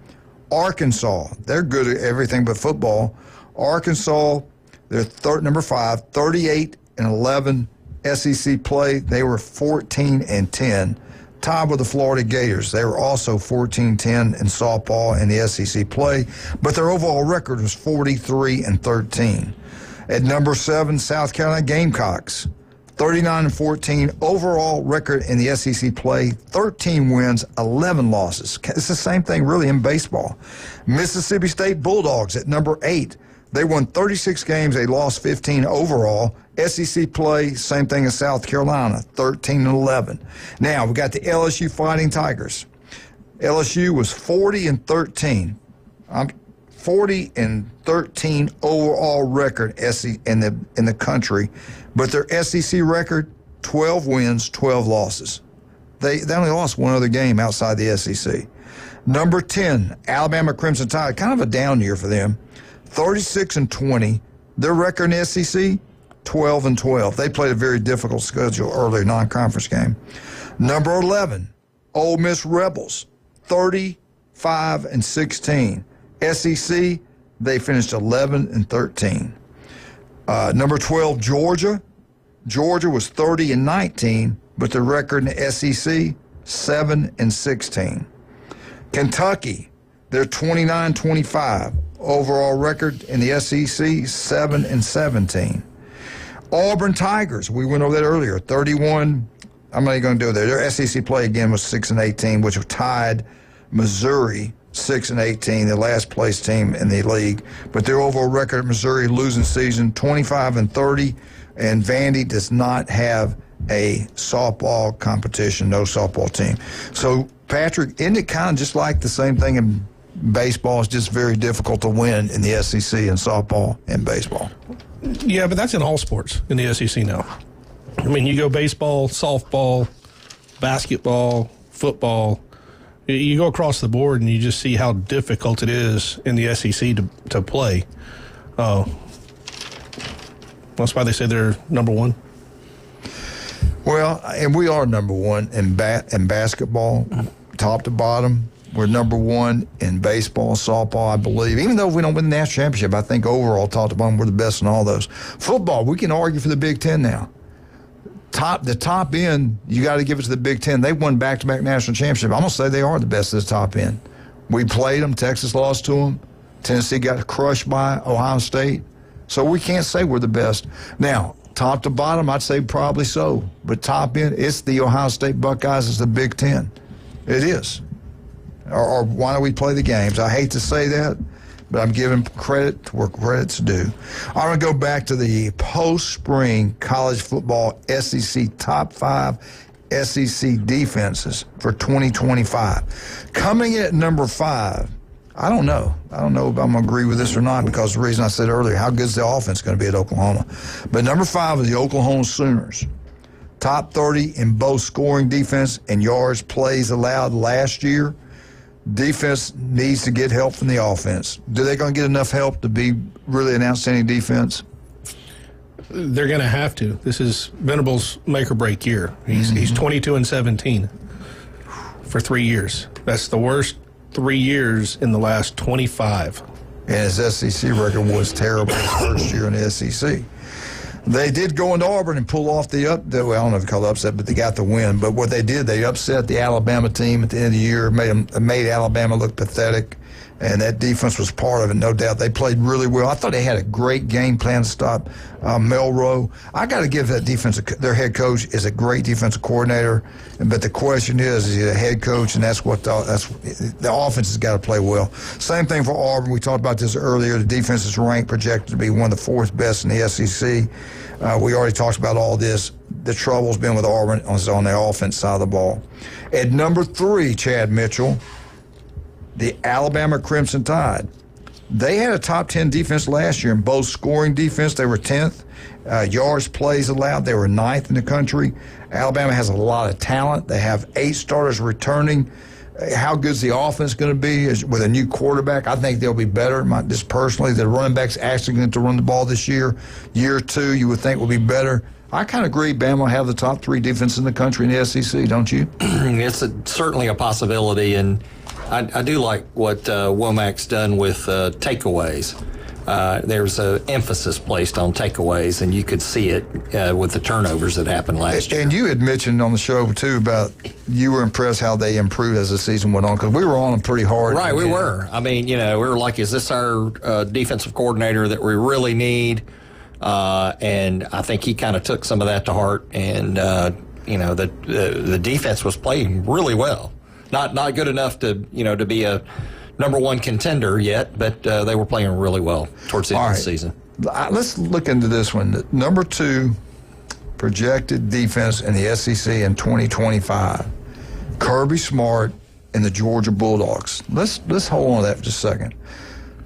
Arkansas, they're good at everything but football. Arkansas, they're number 5, 38-11 SEC play. They were 14-10. Tied with the Florida Gators. They were also 14-10 in softball in the SEC play, but their overall record was 43-13. At number 7, South Carolina Gamecocks, 39-14 overall record in the SEC play, 13 wins, 11 losses. It's the same thing really in baseball. Mississippi State Bulldogs at number 8. They won 36 games. They lost 15 overall. SEC play, same thing as South Carolina, 13-11. Now, we got the LSU Fighting Tigers. LSU was 40-13. 40-13 overall record in the country, but their SEC record, 12 wins, 12 losses. They only lost one other game outside the SEC. Number 10, Alabama Crimson Tide, kind of a down year for them. 36-20. Their record in the SEC, 12-12. They played a very difficult schedule earlier, non-conference game. Number 11, Ole Miss Rebels, 35-16. SEC, they finished 11-13. Number 12, Georgia. Georgia was 30-19, but the record in the SEC, 7-16. Kentucky, they're 29-25. Overall record in the SEC, 7-17. Auburn Tigers, we went over that earlier, 31. I'm not even going to do it there. Their SEC play again was 6-18, which tied Missouri 6-18, the last place team in the league. But their overall record at Missouri losing season 25-30, and Vandy does not have a softball competition, no softball team. So, Patrick, isn't it kind of just like the same thing in baseball? It's just very difficult to win in the SEC in softball and baseball. Yeah, but that's in all sports in the SEC now. I mean, you go baseball, softball, basketball, football. You go across the board and you just see how difficult it is in the SEC to play. That's why they say they're number 1. Well, and we are number 1 in basketball, top to bottom. We're number 1 in baseball, softball, I believe. Even though we don't win the national championship, I think overall, top to bottom, we're the best in all those. Football, we can argue for the Big Ten now. The top end, you got to give it to the Big Ten. They won back-to-back national championship. I'm going to say they are the best at the top end. We played them. Texas lost to them. Tennessee got crushed by Ohio State. So we can't say we're the best. Now, top to bottom, I'd say probably so. But top end, it's the Ohio State Buckeyes. It's the Big Ten. It is. Or why don't we play the games? I hate to say that, but I'm giving credit where credit's due. I'm going to go back to the post-spring college football SEC top 5 SEC defenses for 2025. Coming in at number 5, I don't know. I don't know if I'm going to agree with this or not because the reason I said earlier, how good is the offense going to be at Oklahoma? But number 5 is the Oklahoma Sooners. Top 30 in both scoring defense and yards plays allowed last year. Defense needs to get help from the offense. Do they going to get enough help to be really an outstanding defense? They're going to have to. This is Venable's make or break year. He's 22-17 for 3 years. That's the worst 3 years in the last 25. And his SEC record was terrible his first year in the SEC. They did go into Auburn and pull off well, I don't know if you call it upset, but they got the win. But what they did, they upset the Alabama team at the end of the year, made Alabama look pathetic, and that defense was part of it, no doubt. They played really well. I thought they had a great game plan to stop Melrose. I got to give that defense, their head coach is a great defensive coordinator, but the question is he a head coach, and that's what the offense has got to play well. Same thing for Auburn. We talked about this earlier. The defense is ranked, projected to be one of the 4th best in the SEC. We already talked about all this. The trouble's been with Auburn on the offense side of the ball. At number 3, Chad Mitchell, the Alabama Crimson Tide. They had a top 10 defense last year in both scoring defense. They were 10th. Yards plays allowed, they were 9th in the country. Alabama has a lot of talent. They have 8 starters returning. How good's the offense going to be with a new quarterback? I think they'll be better. Just personally, the running back's actually going to run the ball this year. Year 2, you would think will be better. I kind of agree Bama will have the top 3 defense in the country in the SEC, don't you? It's certainly a possibility, and I do like what Womac's done with takeaways. There's an emphasis placed on takeaways, and you could see it with the turnovers that happened last year. And you had mentioned on the show, too, about you were impressed how they improved as the season went on, because we were on them pretty hard. Right, we were. I mean, we were like, is this our defensive coordinator that we really need? And I think he kind of took some of that to heart, and, the defense was playing really well. Not good enough to be a number 1 contender yet, but they were playing really well towards the end of the season. Let's look into this one. The number 2 projected defense in the SEC in 2025, Kirby Smart and the Georgia Bulldogs. Let's hold on to that for just a second.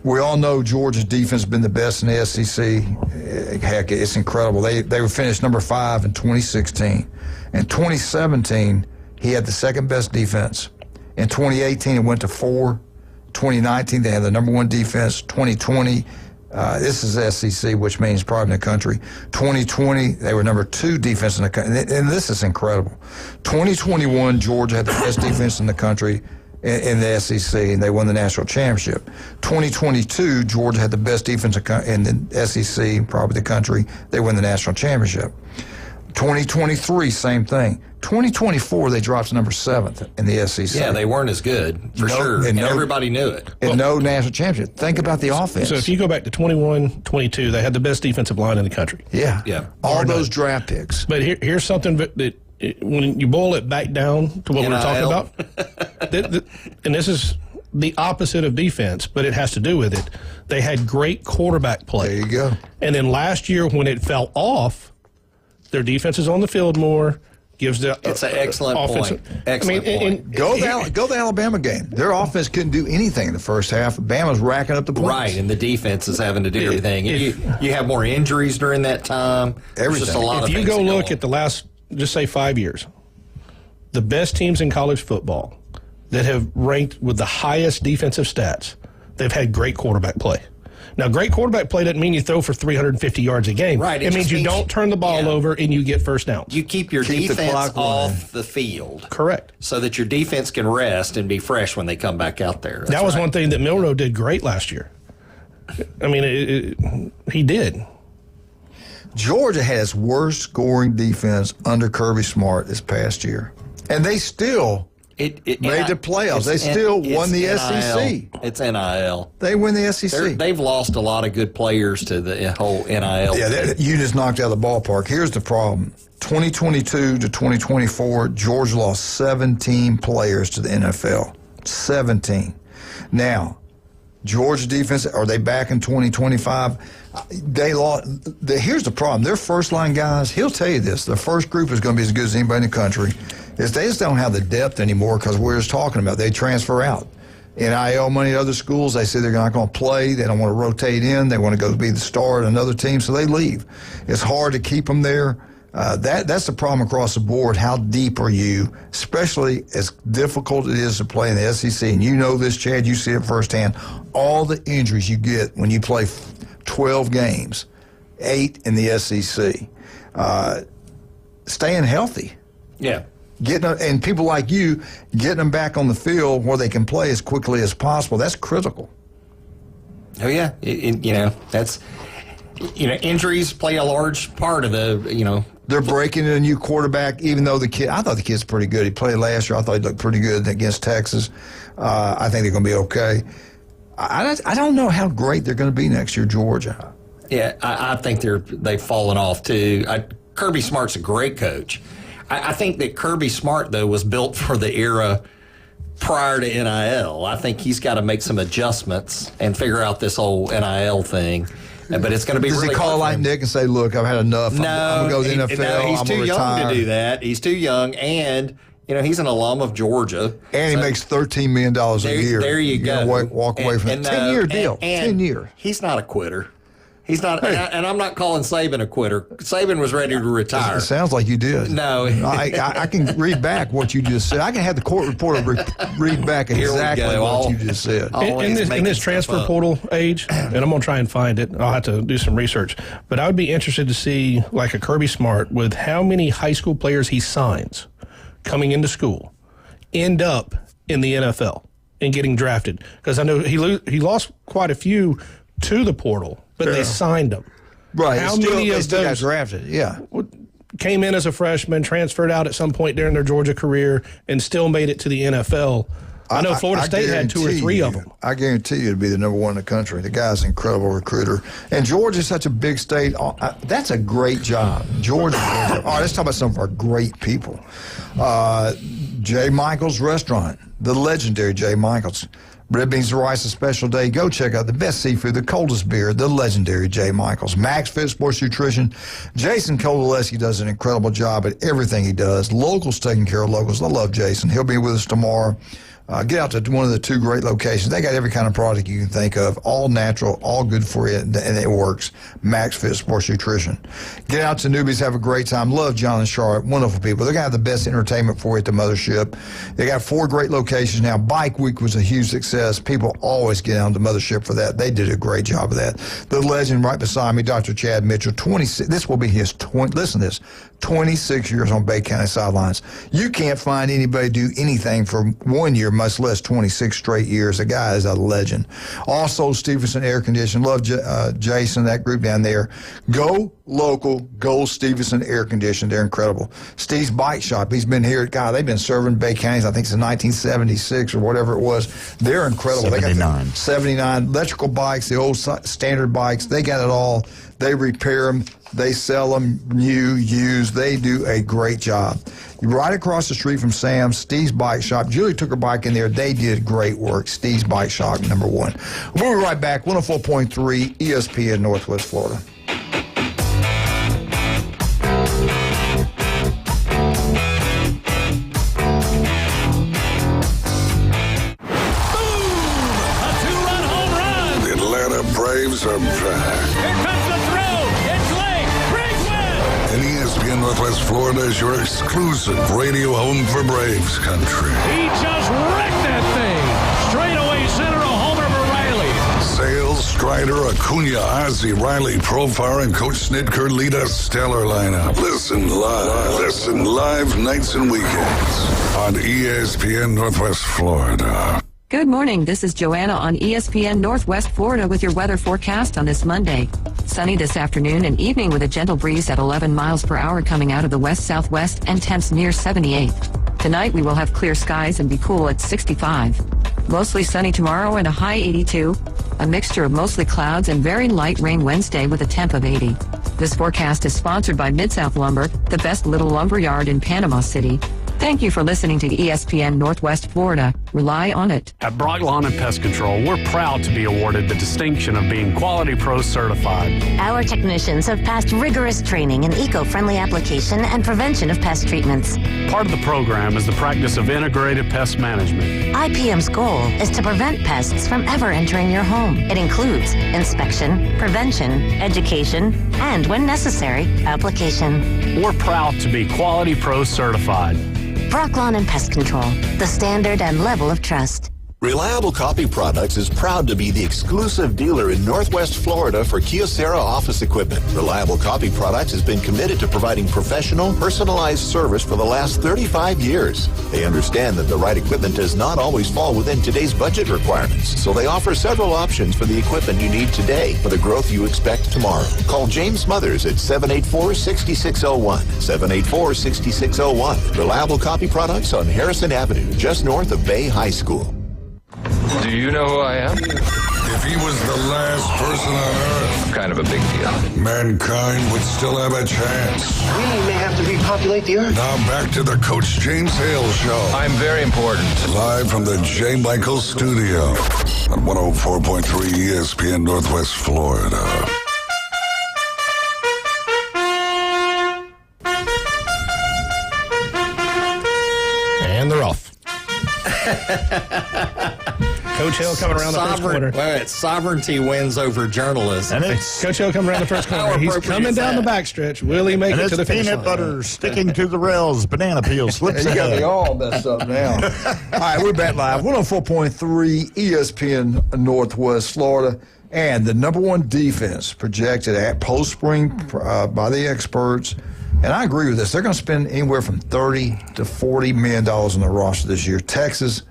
We all know Georgia's defense has been the best in the SEC. Heck, it's incredible. They were finished number 5 in 2016. In 2017, he had the second best defense. In 2018, it went to 4. 2019, they had the number 1 defense. 2020, this is SEC, which means probably in the country. 2020, they were number 2 defense in the country. And this is incredible. 2021, Georgia had the best defense in the country in the SEC, and they won the national championship. 2022, Georgia had the best defense in the SEC, probably the country. They won the national championship. 2023, same thing. 2024, they dropped to number 7th in the SEC. Yeah, they weren't as good, for sure, and everybody knew it. And no national championship. Think about the offense. So if you go back to 21, 22, they had the best defensive line in the country. Yeah. All those draft picks. But here's something that when you boil it back down to what we were talking about, and this is the opposite of defense, but it has to do with it. They had great quarterback play. There you go. And then last year when it fell off, their defense is on the field more. It's an excellent point. Excellent point. Go the Alabama game. Their offense couldn't do anything in the first half. Bama's racking up the points. Right, and the defense is having to do everything. You have more injuries during that time. There's just a lot of things. If you go look at the last, just say 5 years, the best teams in college football that have ranked with the highest defensive stats, they've had great quarterback play. Now, great quarterback play doesn't mean you throw for 350 yards a game. Right. It means you don't turn the ball over and you get first downs. You keep your defense off the field. Correct. So that your defense can rest and be fresh when they come back out there. That was one thing that Milroe did great last year. I mean, he did. Georgia has worst scoring defense under Kirby Smart this past year. And they still made the playoffs. They still won the SEC. It's NIL. They win the SEC. They've lost a lot of good players to the whole NIL. Yeah, you just knocked out of the ballpark. Here's the problem. 2022 to 2024, Georgia lost 17 players to the NFL. 17. Now, Georgia defense, are they back in 2025? They lost. Here's the problem. Their first-line guys, he'll tell you this, the first group is going to be as good as anybody in the country. Is they just don't have the depth anymore because we're just talking about they transfer out. NIL money at other schools, they say they're not going to play. They don't want to rotate in. They want to go be the star at another team, so they leave. It's hard to keep them there. That's the problem across the board. How deep are you, especially as difficult it is to play in the SEC? And you know this, Chad, you see it firsthand. All the injuries you get when you play 12 games, 8 in the SEC. Staying healthy. Yeah. And people like you, getting them back on the field where they can play as quickly as possible, that's critical. Oh, yeah. Injuries play a large part of the. They're breaking in a new quarterback, even though I thought the kid's pretty good. He played last year. I thought he looked pretty good against Texas. I think they're going to be okay. I don't know how great they're going to be next year, Georgia. Yeah, I think they've fallen off, too. Kirby Smart's a great coach. I think that Kirby Smart, though, was built for the era prior to NIL. I think he's got to make some adjustments and figure out this whole NIL thing. But it's going to be really hard. Does he call like Nick and say, look, I've had enough. No, I'm going to go to the NFL. No, he's I'm too young retire. to do that. He's too young. And he's an alum of Georgia. And he makes $13 million a year. There you go. Walk away from it. 10-year deal. 10 years. He's not a quitter. He's not, and I'm not calling Saban a quitter. Saban was ready to retire. It sounds like you did. No. I can read back what you just said. I can have the court reporter read back exactly what you just said. In this transfer portal age, and I'm going to try and find it. I'll have to do some research. But I would be interested to see, like a Kirby Smart, with how many high school players he signs coming into school end up in the NFL and getting drafted. Because I know he lost quite a few to the portal, but they signed them. Right. How many of still got those drafted? Yeah. Came in as a freshman, transferred out at some point during their Georgia career, and still made it to the NFL. I know Florida State had 2 or 3 of them. I guarantee you to be the number one in the country. The guy's an incredible recruiter. And Georgia's such a big state. That's a great job. Georgia. All right, let's talk about some of our great people. J. Michael's Restaurant, the legendary J. Michael's. Red Beans and Rice, a special day. Go check out the best seafood, the coldest beer, the legendary J. Michael's. Max Fit Sports Nutrition. Jason Kowaleski does an incredible job at everything he does. Locals taking care of locals. I love Jason. He'll be with us tomorrow. Get out to one of the 2 great locations. They got every kind of product you can think of, all natural, all good for you, and it works. Max Fit Sports Nutrition. Get out to Newbies, have a great time. Love John and Charlotte, wonderful people. They're going to have the best entertainment for you at the mothership. They got 4 great locations now. Bike Week was a huge success. People always get on the mothership for that. They did a great job of that. The legend right beside me, Dr. Chad Mitchell, 26. This will be his 26 years on Bay County sidelines. You can't find anybody do anything for 1 year, much less 26 straight years. The guy is a legend. Also, Stevenson Air Conditioning. Love Jason, that group down there. Go local, go Stevenson Air Conditioning. They're incredible. Steve's Bike Shop. He's been here. God, they've been serving Bay County, I think, since 1976 or whatever it was. They're incredible. 79. They got 79 electrical bikes, the old standard bikes. They got it all. They repair them. They sell them new, used. They do a great job. Right across the street from Sam's, Steve's Bike Shop. Julie took her bike in there. They did great work. Steve's Bike Shop, number 1. We'll be right back. 104.3 ESPN Northwest Florida. Braves are back. Here comes the throw. It's late. Braves win. And ESPN Northwest Florida is your exclusive radio home for Braves country. He just wrecked that thing. Straightaway center, a homer for Riley. Sales, Strider, Acuna, Ozzie, Riley, Profar, and Coach Snitker lead a stellar lineup. Listen live nights and weekends on ESPN Northwest Florida. Good morning. This is Joanna on ESPN Northwest Florida with your weather forecast on this Monday. Sunny this afternoon and evening with a gentle breeze at 11 miles per hour coming out of the west-southwest and temps near 78. Tonight we will have clear skies and be cool at 65. Mostly sunny tomorrow and a high 82. A mixture of mostly clouds and very light rain Wednesday with a temp of 80. This forecast is sponsored by Mid-South Lumber, the best little lumber yard in Panama City. Thank you for listening to ESPN Northwest Florida. Rely on it. At Brock Lawn and Pest Control, we're proud to be awarded the distinction of being Quality Pro certified. Our technicians have passed rigorous training in eco-friendly application and prevention of pest treatments. Part of the program is the practice of integrated pest management. IPM's goal is to prevent pests from ever entering your home. It includes inspection, prevention, education, and, when necessary, application. We're proud to be Quality Pro certified. Brock Lawn and Pest Control, the standard and level of trust. Reliable Copy Products is proud to be the exclusive dealer in Northwest Florida for Kyocera office equipment. Reliable Copy Products has been committed to providing professional, personalized service for the last 35 years. They understand that the right equipment does not always fall within today's budget requirements, so they offer several options for the equipment you need today for the growth you expect tomorrow. Call James Smothers at 784-6601. 784-6601. Reliable Copy Products on Harrison Avenue, just north of Bay High School. Do you know who I am? If he was the last person on Earth, kind of a big deal. Mankind would still have a chance. We may have to repopulate the Earth. Now back to the Coach James Hale Show. I'm very important. Live from the J. Michael Studio on 104.3 ESPN Northwest Florida. Coach Hale coming around the first quarter. Wait, sovereignty wins over journalism. And Coach Hale coming around the first quarter. He's coming down the backstretch. Will he make it to the finish line? Peanut butter sticking to the rails. Banana peel slips You got ahead. me all messed up now. All right, we're back live. 104.3 ESPN Northwest Florida. And the number one defense projected at post-spring by the experts. And I agree with this. They're going to spend anywhere from $30 to $40 million on the roster this year. Texas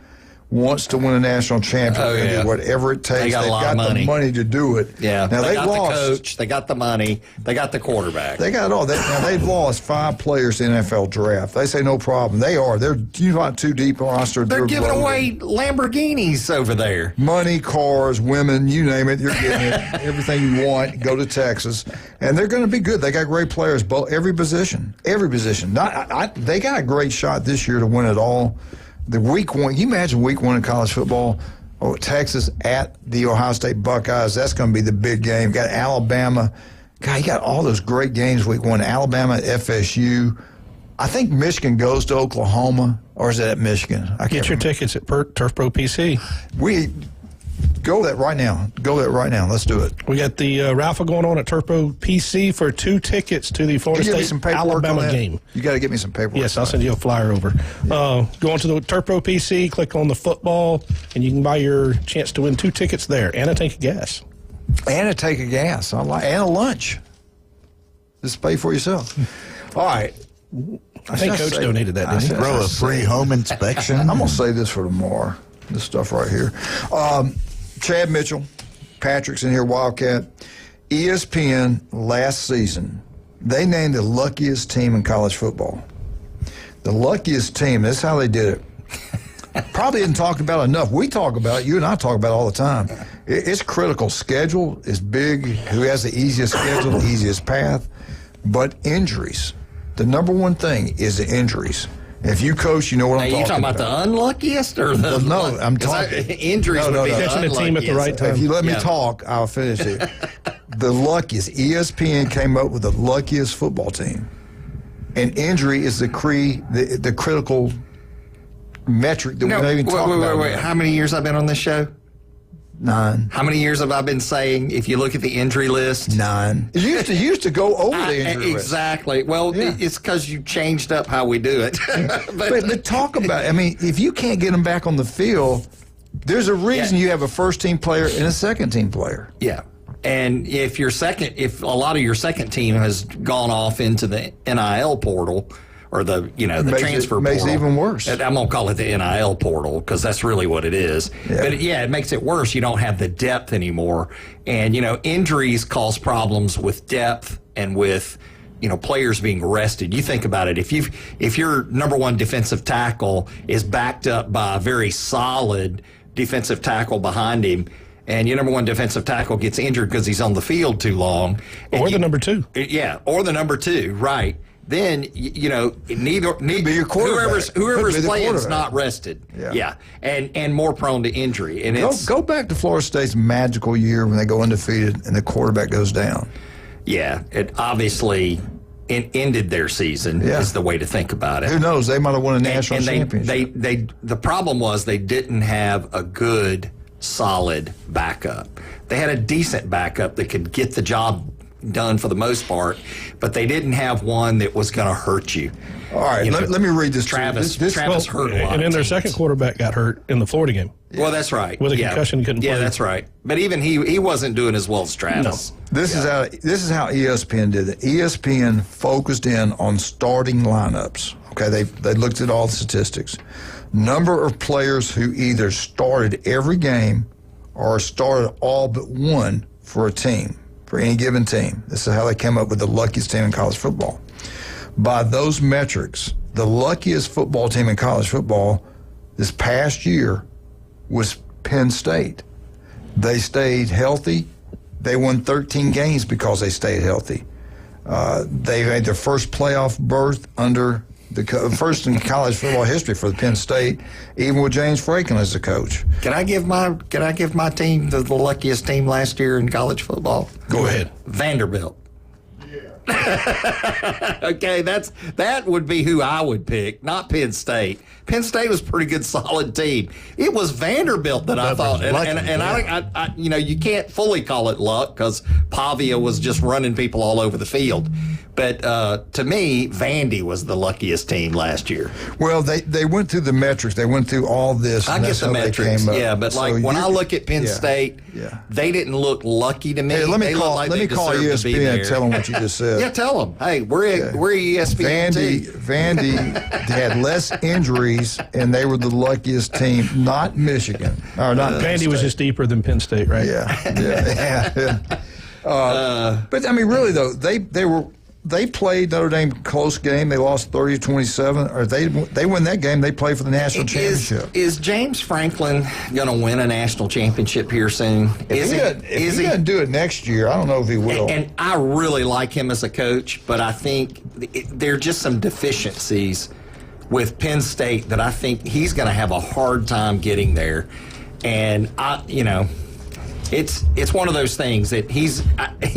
wants to win a national championship, whatever it takes. They've got the money to do it. Yeah. Now they got lost. the coach. They got the money. They got the quarterback. They got it all. Now they've lost 5 players to the NFL draft. They say no problem. They are. They're not too deep on roster. They're giving away Lamborghinis over there. Money, cars, women, you name it. You're getting it. Everything you want. Go to Texas, and they're going to be good. They got great players, every position. Every position. They got a great shot this year to win it all. The week one, you imagine week 1 in college football, Texas at the Ohio State Buckeyes. That's going to be the big game. Got Alabama. God, you got all those great games week 1. Alabama at FSU. I think Michigan goes to Oklahoma, or is it at Michigan? Get your tickets at Turf Pro PC. Go that right now. Let's do it. We got the raffle going on at Turf Pro PC for 2 tickets to the Florida State Alabama game. You got to get me some paperwork. Yes, I'll send you a flyer over. Go on to the Turf Pro PC, click on the football, and you can buy your chance to win 2 tickets there and a tank of gas. And a tank of gas. And a lunch. Just pay for yourself. All right. I think Coach donated that, didn't he? Throw a free home inspection. I'm going to say this for tomorrow. This stuff right here. Chad Mitchell, Patrick's in here, Wildcat. ESPN last season, they named the luckiest team in college football. The luckiest team, that's how they did it. Probably didn't talk about it enough. We talk about it. You and I talk about it all the time. It's critical. Schedule is big. Who has the easiest schedule, the easiest path. But injuries. The number one thing is the injuries. If you coach, you know what I'm talking about. You talking about the unluckiest or the? No, I'm talking injuries. No, catching a team at the right time. If you let me talk, I'll finish it. The luckiest. ESPN came up with the luckiest football team, and injury is the critical metric that we're not even talking about. Wait. How many years I've been on this show? 9. How many years have I been saying, if you look at the injury list? 9. You used to go over the injury list. Exactly. Well, it's because you changed up how we do it. but talk about it. I mean, if you can't get them back on the field, there's a reason you have a first-team player and a second-team player. Yeah. And if a lot of your second team has gone off into the NIL portal, or the transfer portal. Makes it even worse. I'm going to call it the NIL portal because that's really what it is. Yeah. But it makes it worse. You don't have the depth anymore. And, injuries cause problems with depth and with, players being rested. You think about it. If your number one defensive tackle is backed up by a very solid defensive tackle behind him, and your number one defensive tackle gets injured because he's on the field too long. Or the number 2. Yeah, or the number 2, right. Then neither whoever's playing is not rested. Yeah. And more prone to injury. And go back to Florida State's magical year when they go undefeated and the quarterback goes down. Yeah, it obviously ended their season. Is the way to think about it. Who knows? They might have won a national championship. The problem was they didn't have a good, solid backup. They had a decent backup that could get the job done for the most part, but they didn't have one that was going to hurt you. All right, let me read this. Travis hurt a lot. And then their second quarterback got hurt in the Florida game. Yeah. Well, that's right. With a concussion, he couldn't play. Yeah, that's right. But even he wasn't doing as well as Travis. No. This is how ESPN did it. ESPN focused in on starting lineups. Okay, they looked at all the statistics. Number of players who either started every game or started all but one for a team. For any given team. This is how they came up with the luckiest team in college football. By those metrics, the luckiest football team in college football this past year was Penn State. They stayed healthy. They won 13 games because they stayed healthy. They made their first playoff berth under the first in college football history for the Penn State, even with James Franklin as the coach. Can I give my team the luckiest team last year in college football? Go ahead. Vanderbilt. Okay, that would be who I would pick, not Penn State. Penn State was a pretty good, solid team. It was Vanderbilt that I thought, and I you can't fully call it luck because Pavia was just running people all over the field. But to me, Vandy was the luckiest team last year. Well, they went through the metrics. They went through all this. I get the metrics, but so when I look at Penn State, they didn't look lucky to me. Hey, let me call ESPN and tell them what you just said. Yeah, tell them. Hey, we're ESPN. Vandy had less injuries, and they were the luckiest team. Not Michigan. Or not Vandy was just deeper than Penn State, right? Yeah. But I mean, really though, they played Notre Dame close game. They lost 30-27. Or they win that game. They play for the national championship. Is James Franklin going to win a national championship here soon? If he doesn't do it next year, I don't know if he will. And I really like him as a coach, but I think there are just some deficiencies with Penn State that I think he's going to have a hard time getting there. And it's one of those things that he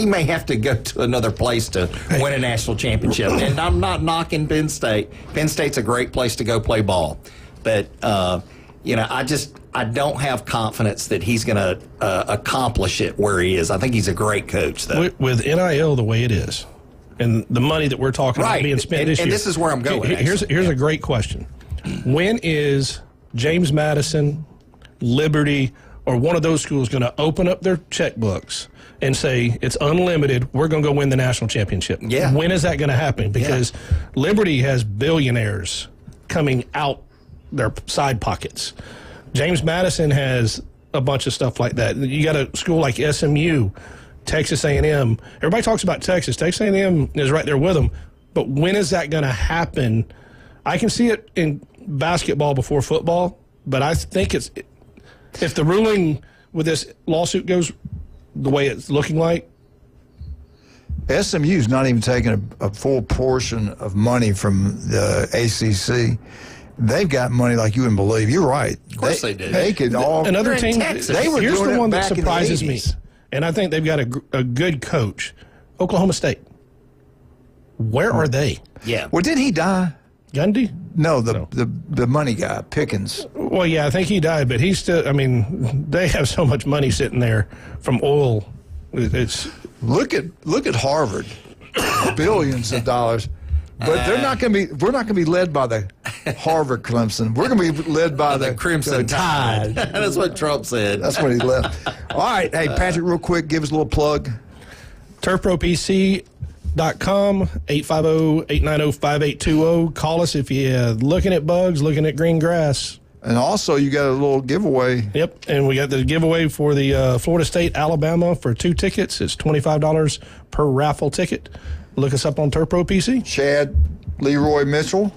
may have to go to another place to win a national championship. And I'm not knocking Penn State. Penn State's a great place to go play ball. But, I don't have confidence that he's going to accomplish it where he is. I think he's a great coach, though. With NIL the way it is and the money that we're talking about being spent this year. And this is where I'm going. Here's a great question. When is James Madison, Liberty, or one of those schools going to open up their checkbooks and say, it's unlimited, we're going to go win the national championship? Yeah. When is that going to happen? Because Liberty has billionaires coming out their side pockets. James Madison has a bunch of stuff like that. You got a school like SMU, Texas A&M. Everybody talks about Texas. Texas A&M is right there with them. But when is that going to happen? I can see it in basketball before football, but I think if the ruling with this lawsuit goes the way it's looking like, SMU's not even taking a full portion of money from the ACC. They've got money like you wouldn't believe. You're right. Of course they do. They could all. Another team. They were here's doing the one that back in the surprises me, 80s. and I think they've got a good coach. Oklahoma State. Where are they? Yeah. Well, didn't he die? Gundy? No, the money guy, Pickens. Well, yeah, I think he died, but he's still. I mean, they have so much money sitting there from oil. It's look at Harvard, billions of dollars. But they're not going to be. We're not going to be led by the Harvard Clemson. We're going to be led by the Crimson Tide. That's what Trump said. That's what he left. All right, hey Patrick, real quick, give us a little plug. TurfProPC.com, 850-890-5820. Call us if you're looking at bugs, looking at green grass. And also, you got a little giveaway. Yep, and we got the giveaway for the Florida State, Alabama for 2 tickets. It's $25 per raffle ticket. Look us up on Turf Pro PC. Chad Leroy Mitchell.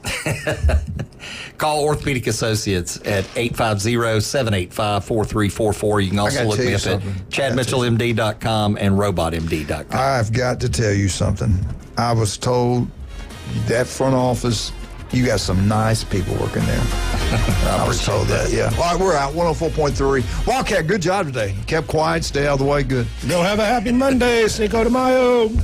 Call Orthopedic Associates at 850-785-4344. You can also look me up at chadmitchellmd.com and robotmd.com. I've got to tell you something. I was told that front office, you got some nice people working there. I was told that, yeah. All right, we're out, 104.3. Wildcat, good job today. You kept quiet, stay out of the way, good. Go have a happy Monday, Cinco de Mayo. Keep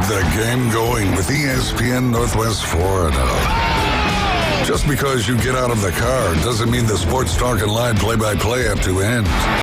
the game going with ESPN Northwest Florida. Just because you get out of the car doesn't mean the Sports Talk and Live play-by-play have to end.